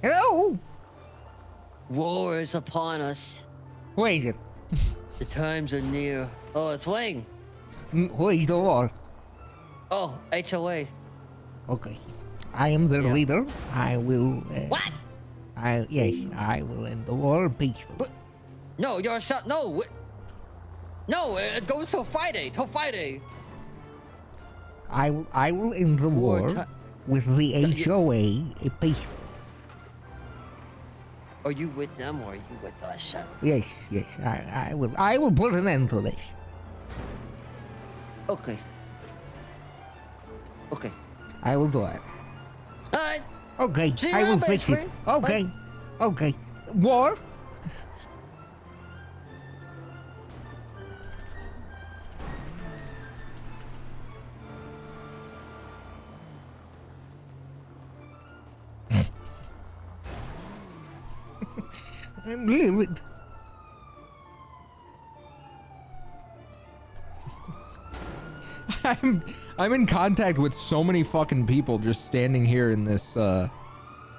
Hello. War is upon us. Who is it? The times are near. Oh, it's Wayne. Who is the war? Oh, HOA. Okay. I am the Yeah. leader. I will. What? Yes, I will end the war peacefully. But, no, you're a shot. No. No, it goes till Friday. Till Friday. I will end the war with the HOA peacefully. Are you with them or are you with us? Yes, I will put an end to this. Okay. Okay. I will do it. Alright. Okay, See you I will around, fix it. friend. Okay. Okay. War? I'm livid. I'm in contact with so many fucking people just standing here in this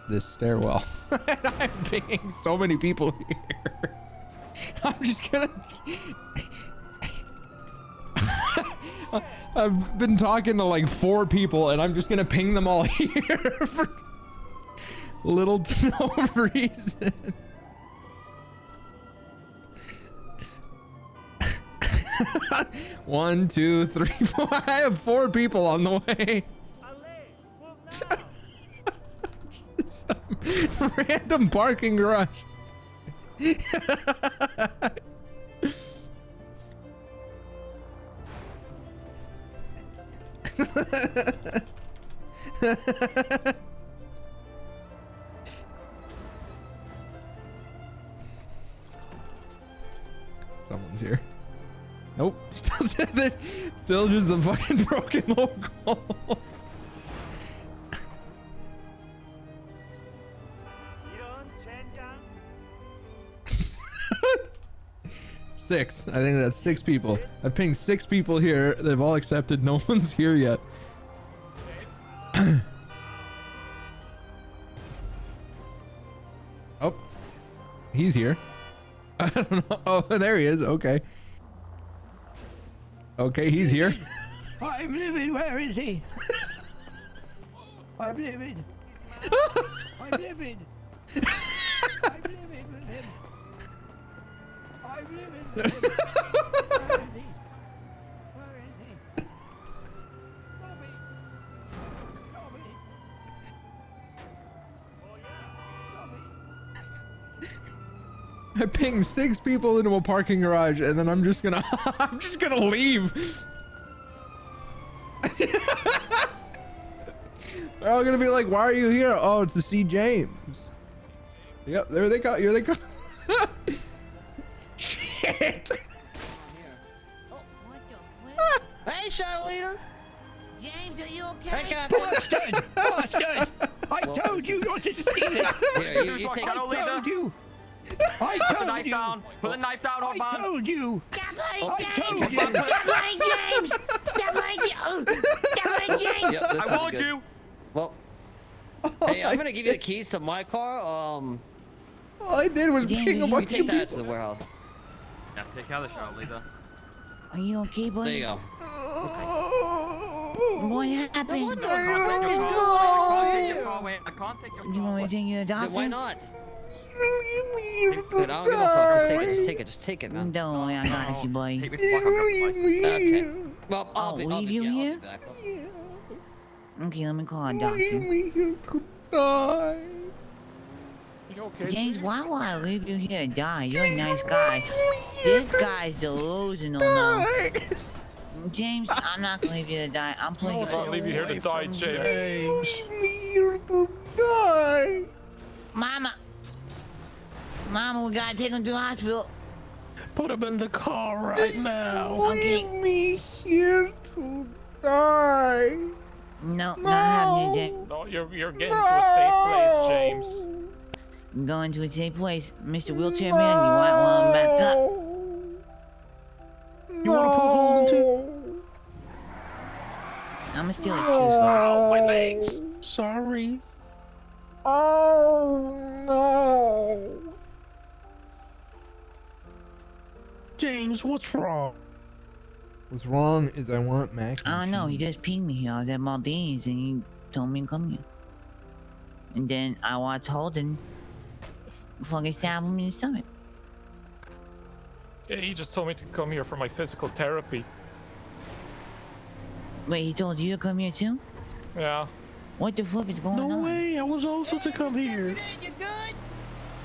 this stairwell. I'm pinging so many people here. I'm just gonna I've been talking to like 4 people and I'm just gonna ping them all here for little to no reason. One, two, three, 4. I have 4 people on the way. Some random parking garage. Someone's here. Nope. Still just the fucking broken logo. Six. I think that's 6 people. I've pinged 6 people here. They've all accepted. No one's here yet. Oh. He's here. I don't know. Oh, there he is. Okay. Okay, he's here. I'm livid. Where is he? I'm livid. I'm livid. I'm livid with him. I'm livid with him. Where is he? Where is he? Tommy. Tommy. I pinged 6 people into a parking garage, and then I'm just gonna leave. They're all gonna be like, "Why are you here?" Oh, to see James. Yep, there they go. Here they go. Shit. Hey, Shadow Leader. James, are you okay? Hey, Bastard! Bastard! I told you not to steal it! Here, you take I told you! I told you! Put the knife down, I told you! Stop I lying, told James! you! Stop lying, James! Stop lying, Stop lying, James! Yep, this I is warned good. you. Well, hey, I'm gonna give you the keys to my car. All I did was James, ping a you bunch take of that to people. the warehouse. Yeah, take care of the shot, leader. Are you okay, buddy? There you go. What happened? What the I fuck is can't going take your on? car away. I can't take your You car want me away. to take you to the doctor? Then why not? Leave Dude, I don't give a fuck. Just take it. Just take it. Just take it, man. Don't worry, I got you, buddy. Take me to fuck up your device. Okay. Well, I'll be. leave you yeah, here? I'll be back. Okay, let me call a Leave doctor. me here to die. You okay? James, why would I leave you here to die? You're a nice guy. This guy's delusional now. James, I'm not gonna leave you to die. I'm putting you Can't leave you here to die, James. Leave me here to die. Mama! Mama, we gotta take him to the hospital. Put him in the car right now. Okay. Leave me here to die. No, not happening, James. No, you're getting to a safe place, James. I'm going to a safe place. Mr. Wheelchair Man, you might want to back up. You want to put Holden too? I'm gonna steal his shoes Ow, first. my legs. Sorry. Oh no. James, what's wrong? What's wrong is I want mac and I don't know, he cheese. just pinged me here. I was at Maldives and he told me to come here. And then I watched Holden fucking stab him in the stomach. Yeah, he just told me to come here for my physical therapy. Wait, he told you to come here too? Yeah. What the fuck is going on? No way, I was also to come here.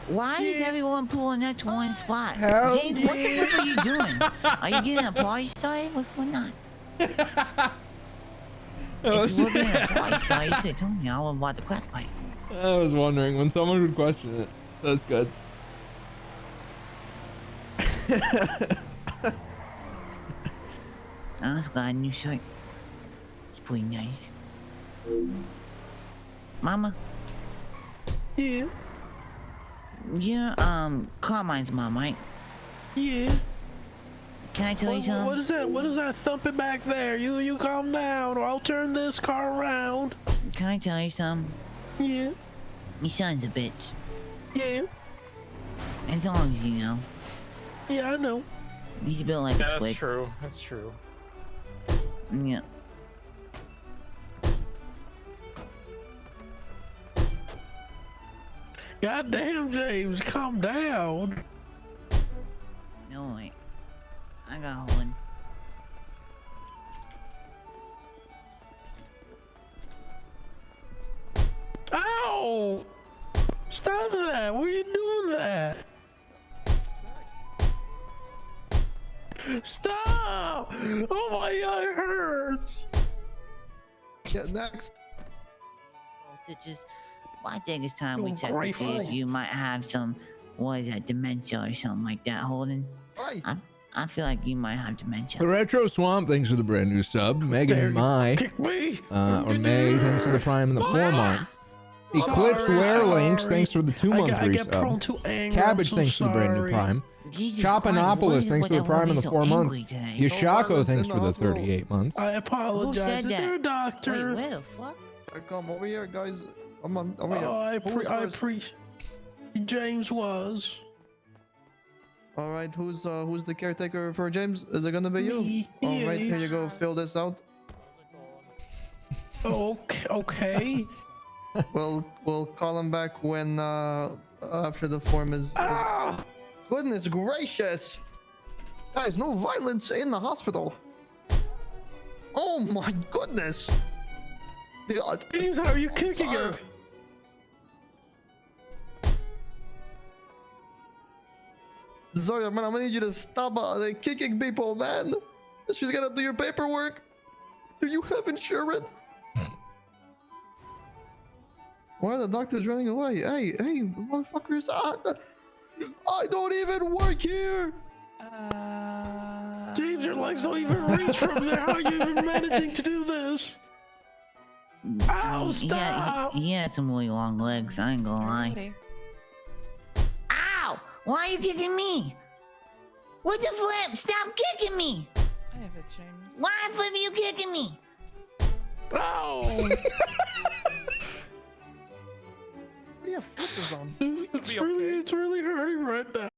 Why is everyone pulling up to one spot? Hell James, what the fuck are you doing? Are you getting a party started? What's going on? If you were getting a party started, you should have told me. I would have bought the crack pipe. I was wondering when someone would question it. That's good. I also got a new shirt. It's pretty nice. Mama? Yeah. You're, Carmine's mom, right? Yeah. Can I tell you something? What is that? What is that thumping back there? You calm down, or I'll turn this car around. Can I tell you something? Yeah. Your son's a bitch. Yeah. As long as you know. Yeah, I know. He's built like a That's twig. true. That's true. Yeah. Goddamn, James, calm down. No, wait. I got one. Ow! Stop that! Why are you doing that? Stop! Oh my god, it hurts! Get next. To just, well, I think it's time we Oh, check to great see if fight. you might have some, what is that, dementia or something like that, Holden. Right. I feel like you might have dementia. The Retro Swamp, thanks for the brand new sub. Megan Dare and you Mai, kick me? or May, thanks for the prime in the 4 months. Eclipse Wear Links, thanks for the 2-month I get prone resub. to anger. Cabbage, I'm so thanks for the brand new sorry. prime. Jesus Christ, what Chopinopolis, is thanks with for the that prime in the woman so 4 months. angry today? Yashako, violence thanks in for the the hospital. 38 months. I apologize. said Is that? there a doctor? Wait, where the fuck? Come over here, guys. Come on, over here. Oh, I Who's first? appreciate. James was. All right, who's the caretaker for James? Is it gonna be you? Me. All right, here Yes. you go. Fill this out. Okay. We'll call him back when after the form is. Ah! Goodness gracious! Guys, no violence in the hospital. Oh my goodness! God. James, how are you kicking her? Sorry, man, I'm gonna need you to stop kicking people, man. She's gotta do your paperwork. Do you have insurance? Why are the doctors running away? Hey, motherfuckers! I don't even work here. James, your legs don't even reach from there. How are you even managing to do this? Ow, stop! He had some really long legs, I ain't gonna lie. Ow! Why are you kicking me? What the flip? Stop kicking me! I have it, James. Why flip are you kicking me? Ow! What do you have flippers on? It's really hurting right now.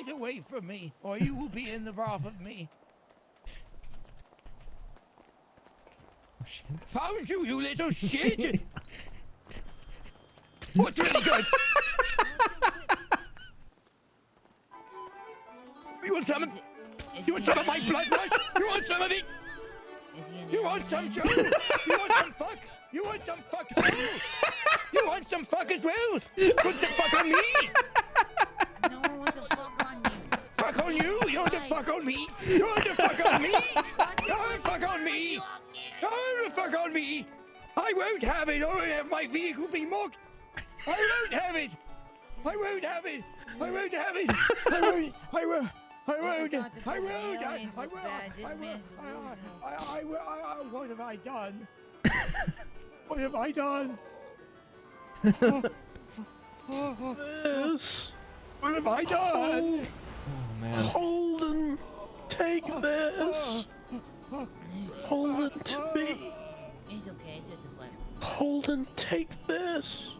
Get away from me, or you will be in the wrath of me. Oh, shit. Found you, you little shit! What's really good? You want some of? You want some of my blood rush? You want some of it? You want some, Joe? You want some fuck? You want some fuck too? You want some fuck as well? Put the fuck on me? No one wants to fuck on you. Fuck on you? You want to fuck on me? You want to fuck on me? Don't fuck on me! Don't fuck on me! I won't have it! I won't have my vehicle be mocked! I won't have it! I won't have it! I won't have it! I won't! I won't! I won't! I won't! What have I done? What have I done? This. What have I done? Oh man. Holden, take this. Holden, to me. It's okay, it's just a flight. Holden, take this.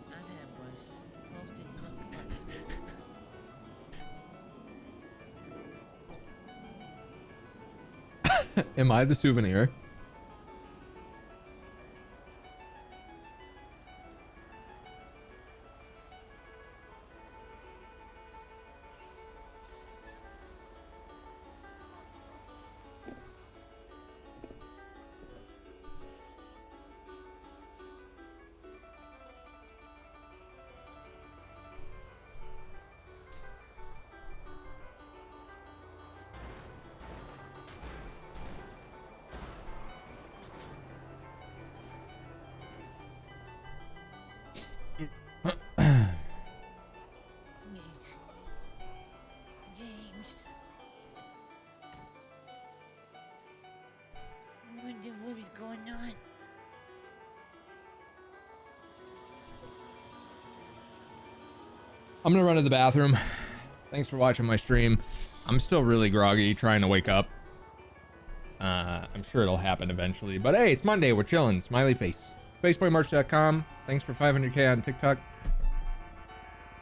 I've had worse. Most it's Am I the souvenir? James. What is going on? I'm gonna run to the bathroom. Thanks for watching my stream. I'm still really groggy, trying to wake up. I'm sure it'll happen eventually. But hey, it's Monday. We're chilling. Smiley face. SpaceboyMarch.com. Thanks for 500k on TikTok.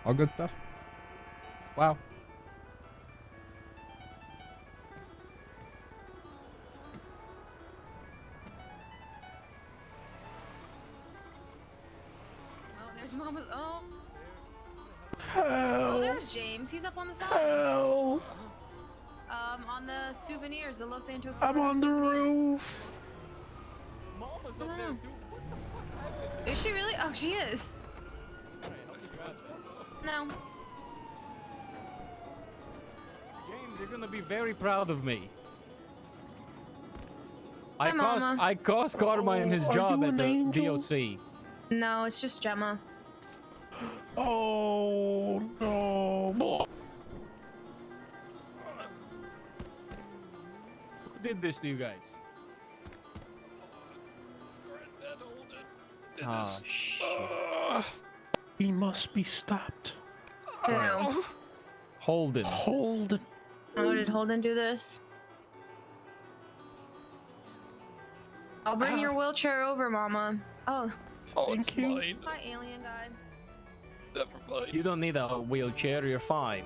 All good stuff. Wow. Oh, there's Mama. Oh. Help. Oh, there's James. He's up on the side. Help. On the souvenirs, the Los Santos. I'm on the souvenirs. roof. Mama's up there, dude. What the fuck? Is she really? Oh, she is. No. James, you're gonna be very proud of me. Hi, Mama. I cost Carmine his Are job you at an the angel? DOC. No, it's just Gemma. Oh no. Who did this to you guys? Oh shit. He must be stopped. Who? Holden. Hold. Oh, did Holden do this? I'll bring your wheelchair over, Mama. Oh. Thank you. Hi, alien guy. Never mind. You don't need a wheelchair, you're fine.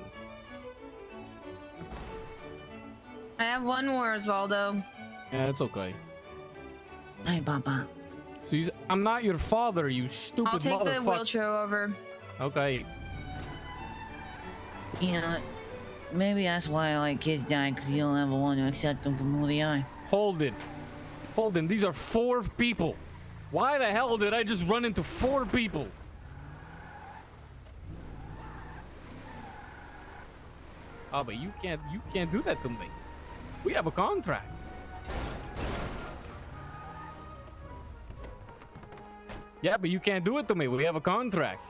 I have one more, Osvaldo. Yeah, it's okay. Hey, Papa. So I'm not your father, you stupid I'll take the motherfucker. wheelchair over. Okay. You know, maybe that's why I like kids dying, because you don't ever want to accept them from who they are. Holden. Holden, these are 4 people. Why the hell did I just run into 4 people? Oh, but you can't do that to me. We have a contract. Yeah, but you can't do it to me. We have a contract.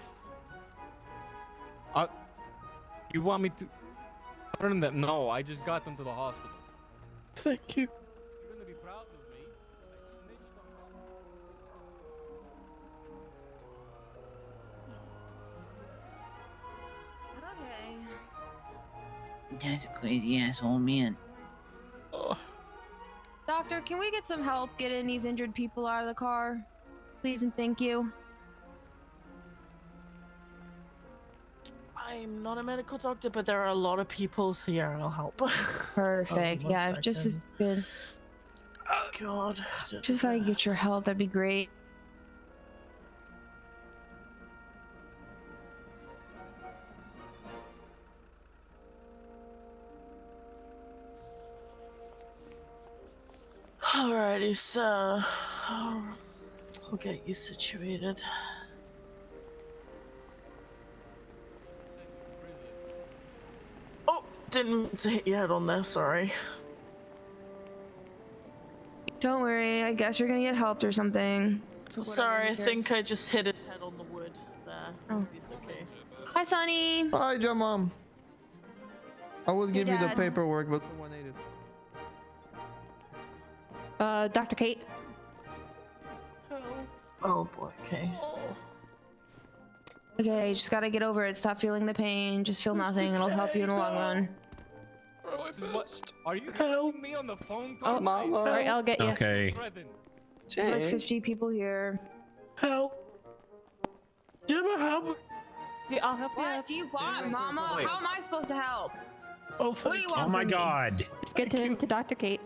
You want me to burn them? No, I just got them to the hospital. Thank you. You're gonna be proud of me. I snitched on them. Okay. That's a crazy asshole man. Doctor, can we get some help getting these injured people out of the car? Please and thank you. I'm not a medical doctor, but there are a lot of people, so yeah, I'll help. Perfect. One Yeah, just second. good. Oh God. Just if I could get your help, that'd be great. Alrighty, so I'll get you situated. Oh, didn't say hit your head on there. Sorry. Don't worry. I guess you're gonna get helped or something. So Sorry, I who cares? think I just hit his head on the wood there. Oh. He's okay. Hi, Sonny. Hi, John Mom. I would give you the Dad. paperwork, but someone ate it. Dr. Kate. Oh boy. Okay. Okay, you just gotta get over it. Stop feeling the pain. Just feel nothing. It'll help you in the long run. Are you helping me on the phone call? Oh, Mama. All right, I'll get you. Okay. There's like 50 people here. Help. Jimmy, help. Yeah, I'll help you. What do you want, Mama? Wait. How am I supposed to help? Oh, what do you want Oh my from me? God. Just get to Dr. Kate.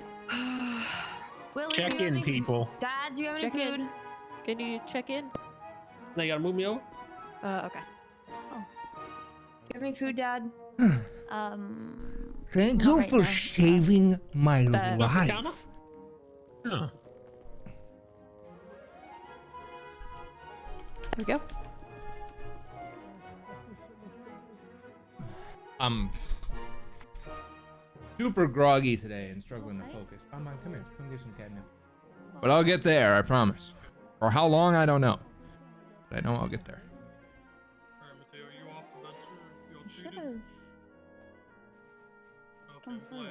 Willie, Check do you have in, any- people. Dad, do you have Check any in. food? Can you check in? Now you gotta move me over. Okay. Do you have any food, Dad? Thank Not you right for now. saving my life. Huh. There we go. I'm super groggy today and struggling to focus. Come on, come here. Come get some catnip. But I'll get there, I promise. For how long, I don't know. But I know I'll get there. Should have. Come through.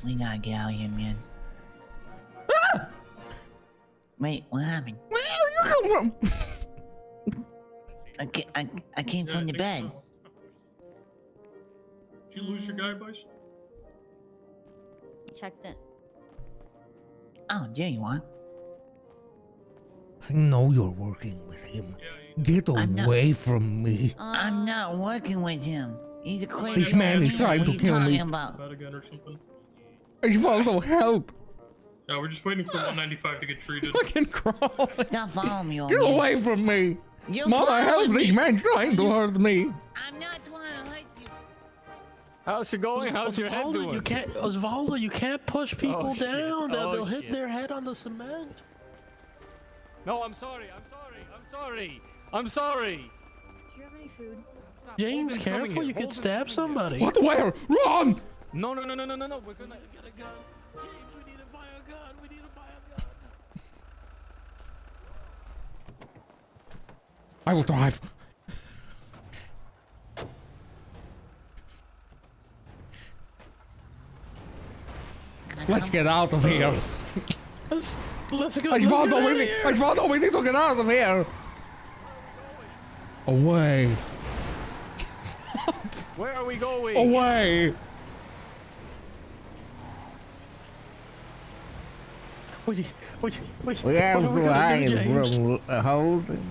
We gotta get out of here, man. Wait, what happened? Where you come from? I came from the bed. Did you lose your guy, boys? Checked it. Oh, there you are. I know you're working with him. Get away from me. I'm not working with him. He's a crazy. This man is trying What to are you kill me. talking about? About again or something? I want to help. Yeah, we're just waiting for 195 to get treated. Fucking crawl. Stop following me, old Get man. away from me. You're Mama, help following this me. man trying to hurt me. I'm not trying to hurt you. How's it going? How's your head doing? You can't, Osvaldo. You can't push people shit. down. They'll, Oh, they'll hit shit. their head on the cement. No, I'm sorry. I'm sorry. I'm sorry. I'm sorry. Do you have any food? James, Holden's coming careful. here. You could Holden's stab coming somebody. What? Where? Run! No. We're gonna Get a gun. James, we need to buy a gun. We need to buy a gun. I will drive. Let's get out of here. Let's go. Let's get Osvaldo, out we of need, here. Osvaldo, we need to get out of here. Away. Where are we going? Away. Wait. We have What are we to gonna hide do, James? from Holden.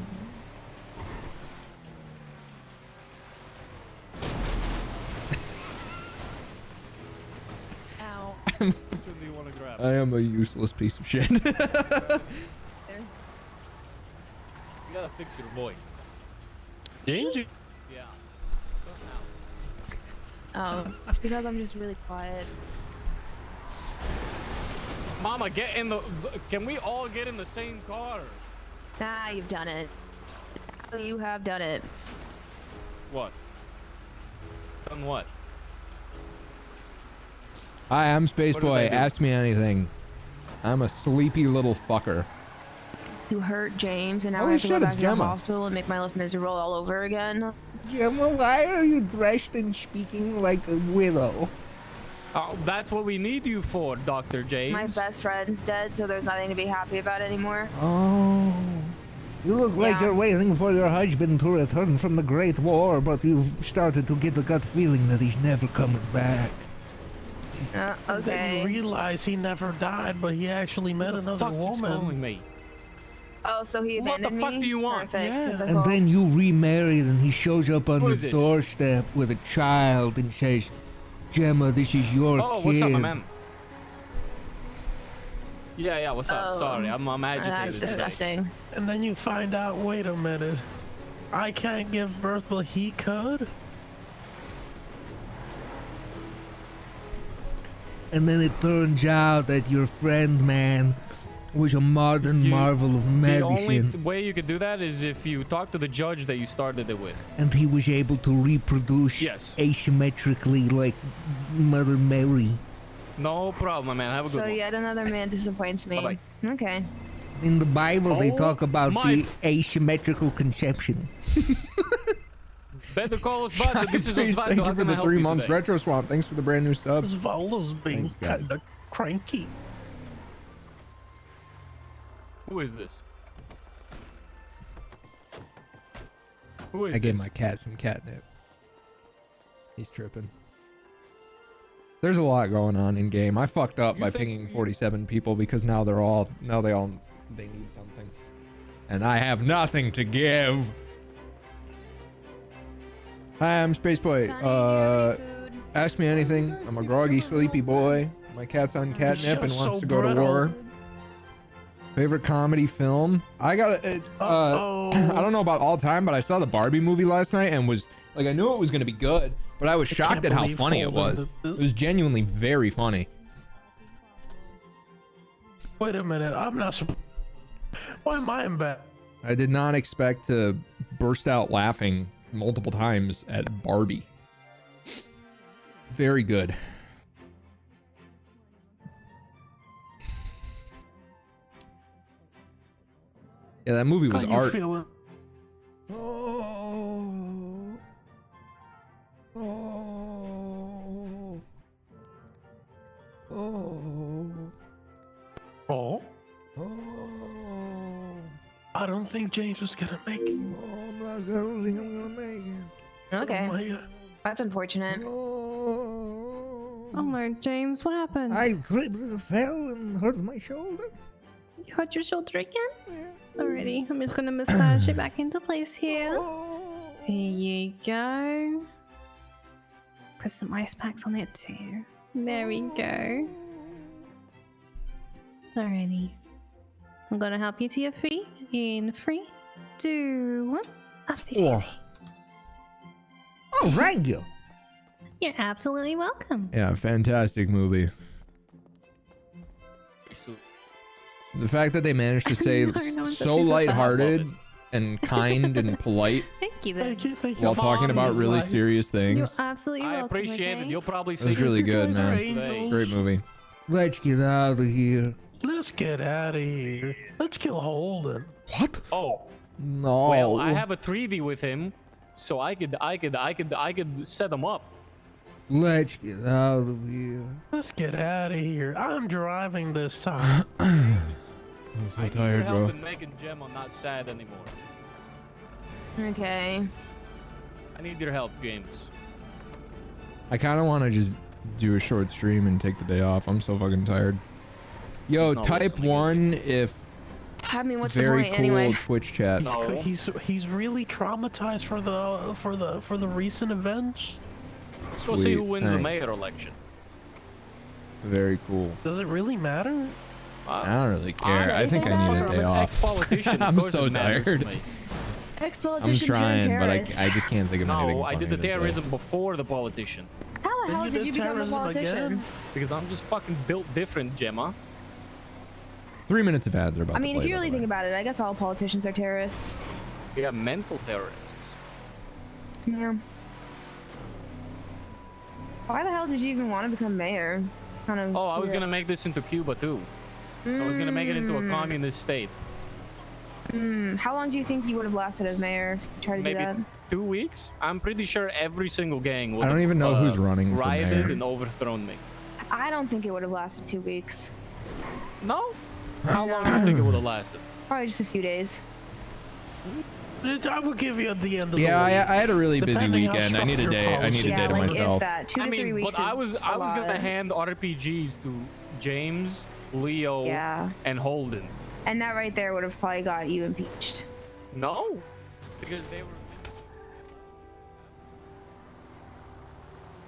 Ow. Which one do you want to grab? I am a useless piece of shit. You gotta fix your voice. James, you... Yeah. Oh, it's because I'm just really quiet. Mama, get in the. Can we all get in the same car? Nah, you've done it. You have done it. What? Done what? Hi, I'm What did I Spaceboy. do? Ask me anything. I'm a sleepy little fucker. You hurt James, and now Holy I have to shit, go it's back to the Gemma. hospital and make my life miserable all over again. Gemma, why are you dressed and speaking like a widow? Oh, that's what we need you for, Dr. James. My best friend's dead, so there's nothing to be happy about anymore. Oh. You look like Yeah. you're waiting for your husband to return from the Great War, but you've started to get the gut feeling that he's never coming back. Then Okay. you realize he never died, but he actually met Who the another fuck keeps woman. calling me? Oh, so he What the abandoned fuck me? do you want? Perfect. Yeah. Typical. And then you remarried and he shows up on Who the is this? doorstep with a child and says, Gemma, this is your Oh, kid. what's up, my man? Yeah, what's up? Oh, Sorry, I'm agitated. That's today. disgusting. And then you find out, wait a minute, I can't give birth, but he could? And then it turns out that your friend, man, was a modern marvel of The only medicine. way you could do that is if you talk to the judge that you started it with. And he was able to reproduce Yes. asymmetrically like Mother Mary. No problem, my man. Have a good So one. yet another man disappoints me. Bye-bye. Okay. In the Bible, they Oh talk about my the asymmetrical conception. Better call us Osvaldo. This is Face, Osvaldo. thank How you for can I the help 3 you months. today? Retro Swamp, thanks for the brand new sub. Osvaldo's being Thanks, guys. kinda cranky. Who is this? Who is I gave this? my cat some catnip. He's tripping. There's a lot going on in game. I fucked up by pinging 47 people because now they need something. And I have nothing to give. Hi, I'm Spaceboy. Ask me anything. I'm a groggy, sleepy boy. My cat's on catnip and wants to go to war. Favorite comedy film? I got I don't know about all time, but I saw the Barbie movie last night and was like, I knew it was gonna be good, but I was shocked at how funny it was. It was genuinely very funny. Wait a minute, I'm not surprised. Why am I in bed? I did not expect to burst out laughing multiple times at Barbie. Very good. Yeah, that movie was How you art. feeling? Oh. I don't think James is gonna make it. I don't think I'm gonna make it. Okay. Oh my God. That's unfortunate. Oh my, James, what happened? I tripped and fell and hurt my shoulder. You hurt your shoulder again? Yeah. Alrighty, I'm just gonna massage it back into place here. Here you go. Put some ice packs on it too. There we go. Alrighty. I'm gonna help you to your feet in 3, 2, 1. Upsy daisy. Oh, thank you. You're absolutely welcome. Yeah, fantastic movie. The fact that they managed to say No one's so such a good lighthearted and kind and polite Thank you then. Thank you. while talking about really serious You're things. absolutely welcome. I appreciate it. You'll probably It see was really good, man. today. Great movie. Let's get out of here. Let's get out of here. Let's kill Holden. What? Oh. No. Well, I have a 3D with him, so I could set him up. Let's get out of here. Let's get out of here. I'm driving this time. I'm so I need tired, your help bro. in making Gemma not sad anymore. Okay. I need your help, James. I kind of want to just do a short stream and take the day off. I'm so fucking tired. Yo, He's not type listening, 1 if I mean, what's very the point cool anyway? Twitch chat. He's really traumatized for the recent events. We'll see who Sweet, wins the thanks. mayor election. Very cool. Does it really matter? I don't really care. I think I need a I'm day an off. ex-politician. I'm Of course so it matters to tired. me. I'm Ex-politician trying, turned but terrorist. I just can't think of anything No, I did funny the to say. terrorism before the politician. How the hell you did did you become a terrorism politician? again? Because I'm just fucking built different, Gemma. 3 minutes of ads are about I mean, to if play, you by really the way. think about it, I guess all politicians are terrorists. We have mental terrorists. Yeah. Why the hell did you even want to become mayor? Kind of. Oh, I was gonna make this into Cuba too. I was gonna make it into a communist state. How long do you think you would have lasted as mayor if you tried to Maybe do that? 2 weeks. I'm pretty sure every single gang would I don't even know who's running for rioted mayor. and overthrown me. I don't think it would have lasted 2 weeks. No? How long do you think it would have lasted? Probably just a few days. I will give you at the end of Yeah, the week. I had a really busy Depending how weekend. I need a structured day. I policy- need a day Yeah, to like if myself. that, 2 I to 3 mean, weeks but I is was a gonna lot. hand RPGs to James, Leo, Yeah. and Holden. And that right there would have probably got you impeached. No, because they were.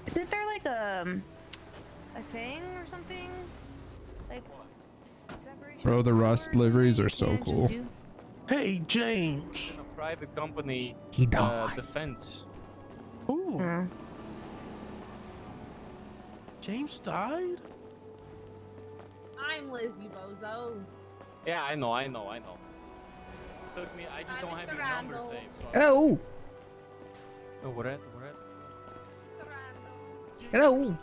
Isn't there like a thing or something? Like separation? Bro, the Rust liveries are so cool. Hey, James. A private company. He died. Defense. Ooh. James died? I'm Lizzie Bozo. Yeah, I know. Took me. I just don't have your number Randall. saved. So Hello. Oh, what at? Hello.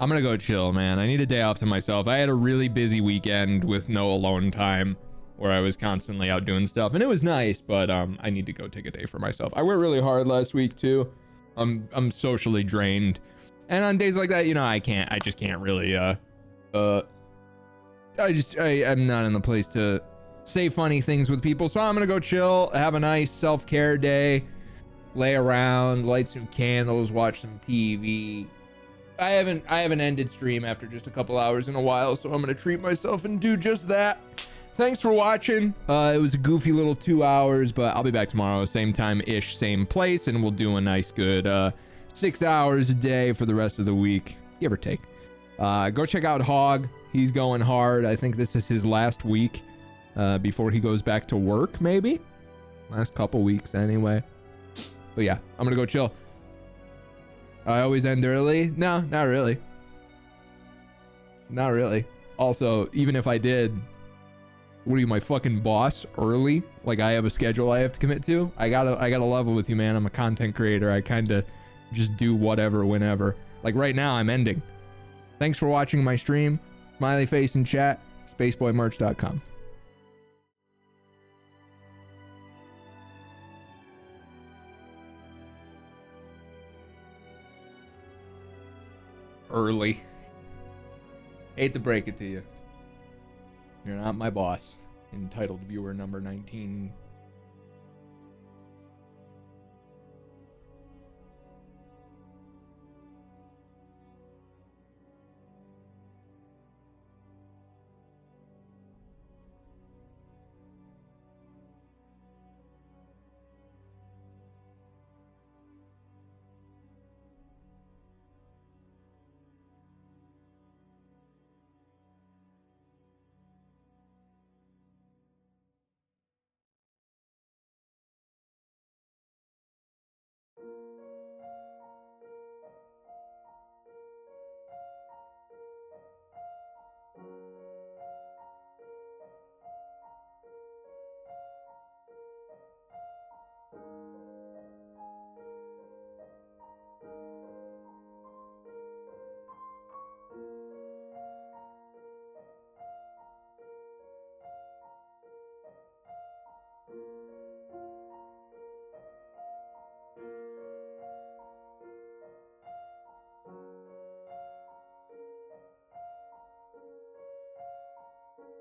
I'm gonna go chill, man. I need a day off to myself. I had a really busy weekend with no alone time where I was constantly out doing stuff, and it was nice, but I need to go take a day for myself. I worked really hard last week too. I'm socially drained, and on days like that, you know, I just can't really I'm not in the place to say funny things with people, so I'm gonna go chill, have a nice self-care day, lay around, light some candles, watch some TV. I haven't ended stream after just a couple hours in a while, so I'm gonna treat myself and do just that. Thanks for watching. It was a goofy little 2 hours, but I'll be back tomorrow, same time-ish, same place, and we'll do a nice good 6 hours a day for the rest of the week, give or take. Go check out Hog. He's going hard. I think this is his last week before he goes back to work, maybe? Last couple weeks anyway. But yeah, I'm gonna go chill. I always end early? No, not really. Not really. Also, even if I did, what are you, my fucking boss early? Like I have a schedule I have to commit to? I gotta level with you, man. I'm a content creator. I kinda just do whatever, whenever. Like right now, I'm ending. Thanks for watching my stream. Smiley face in chat. Spaceboymerch.com. Early. Hate to break it to you. You're not my boss. Entitled viewer number 19.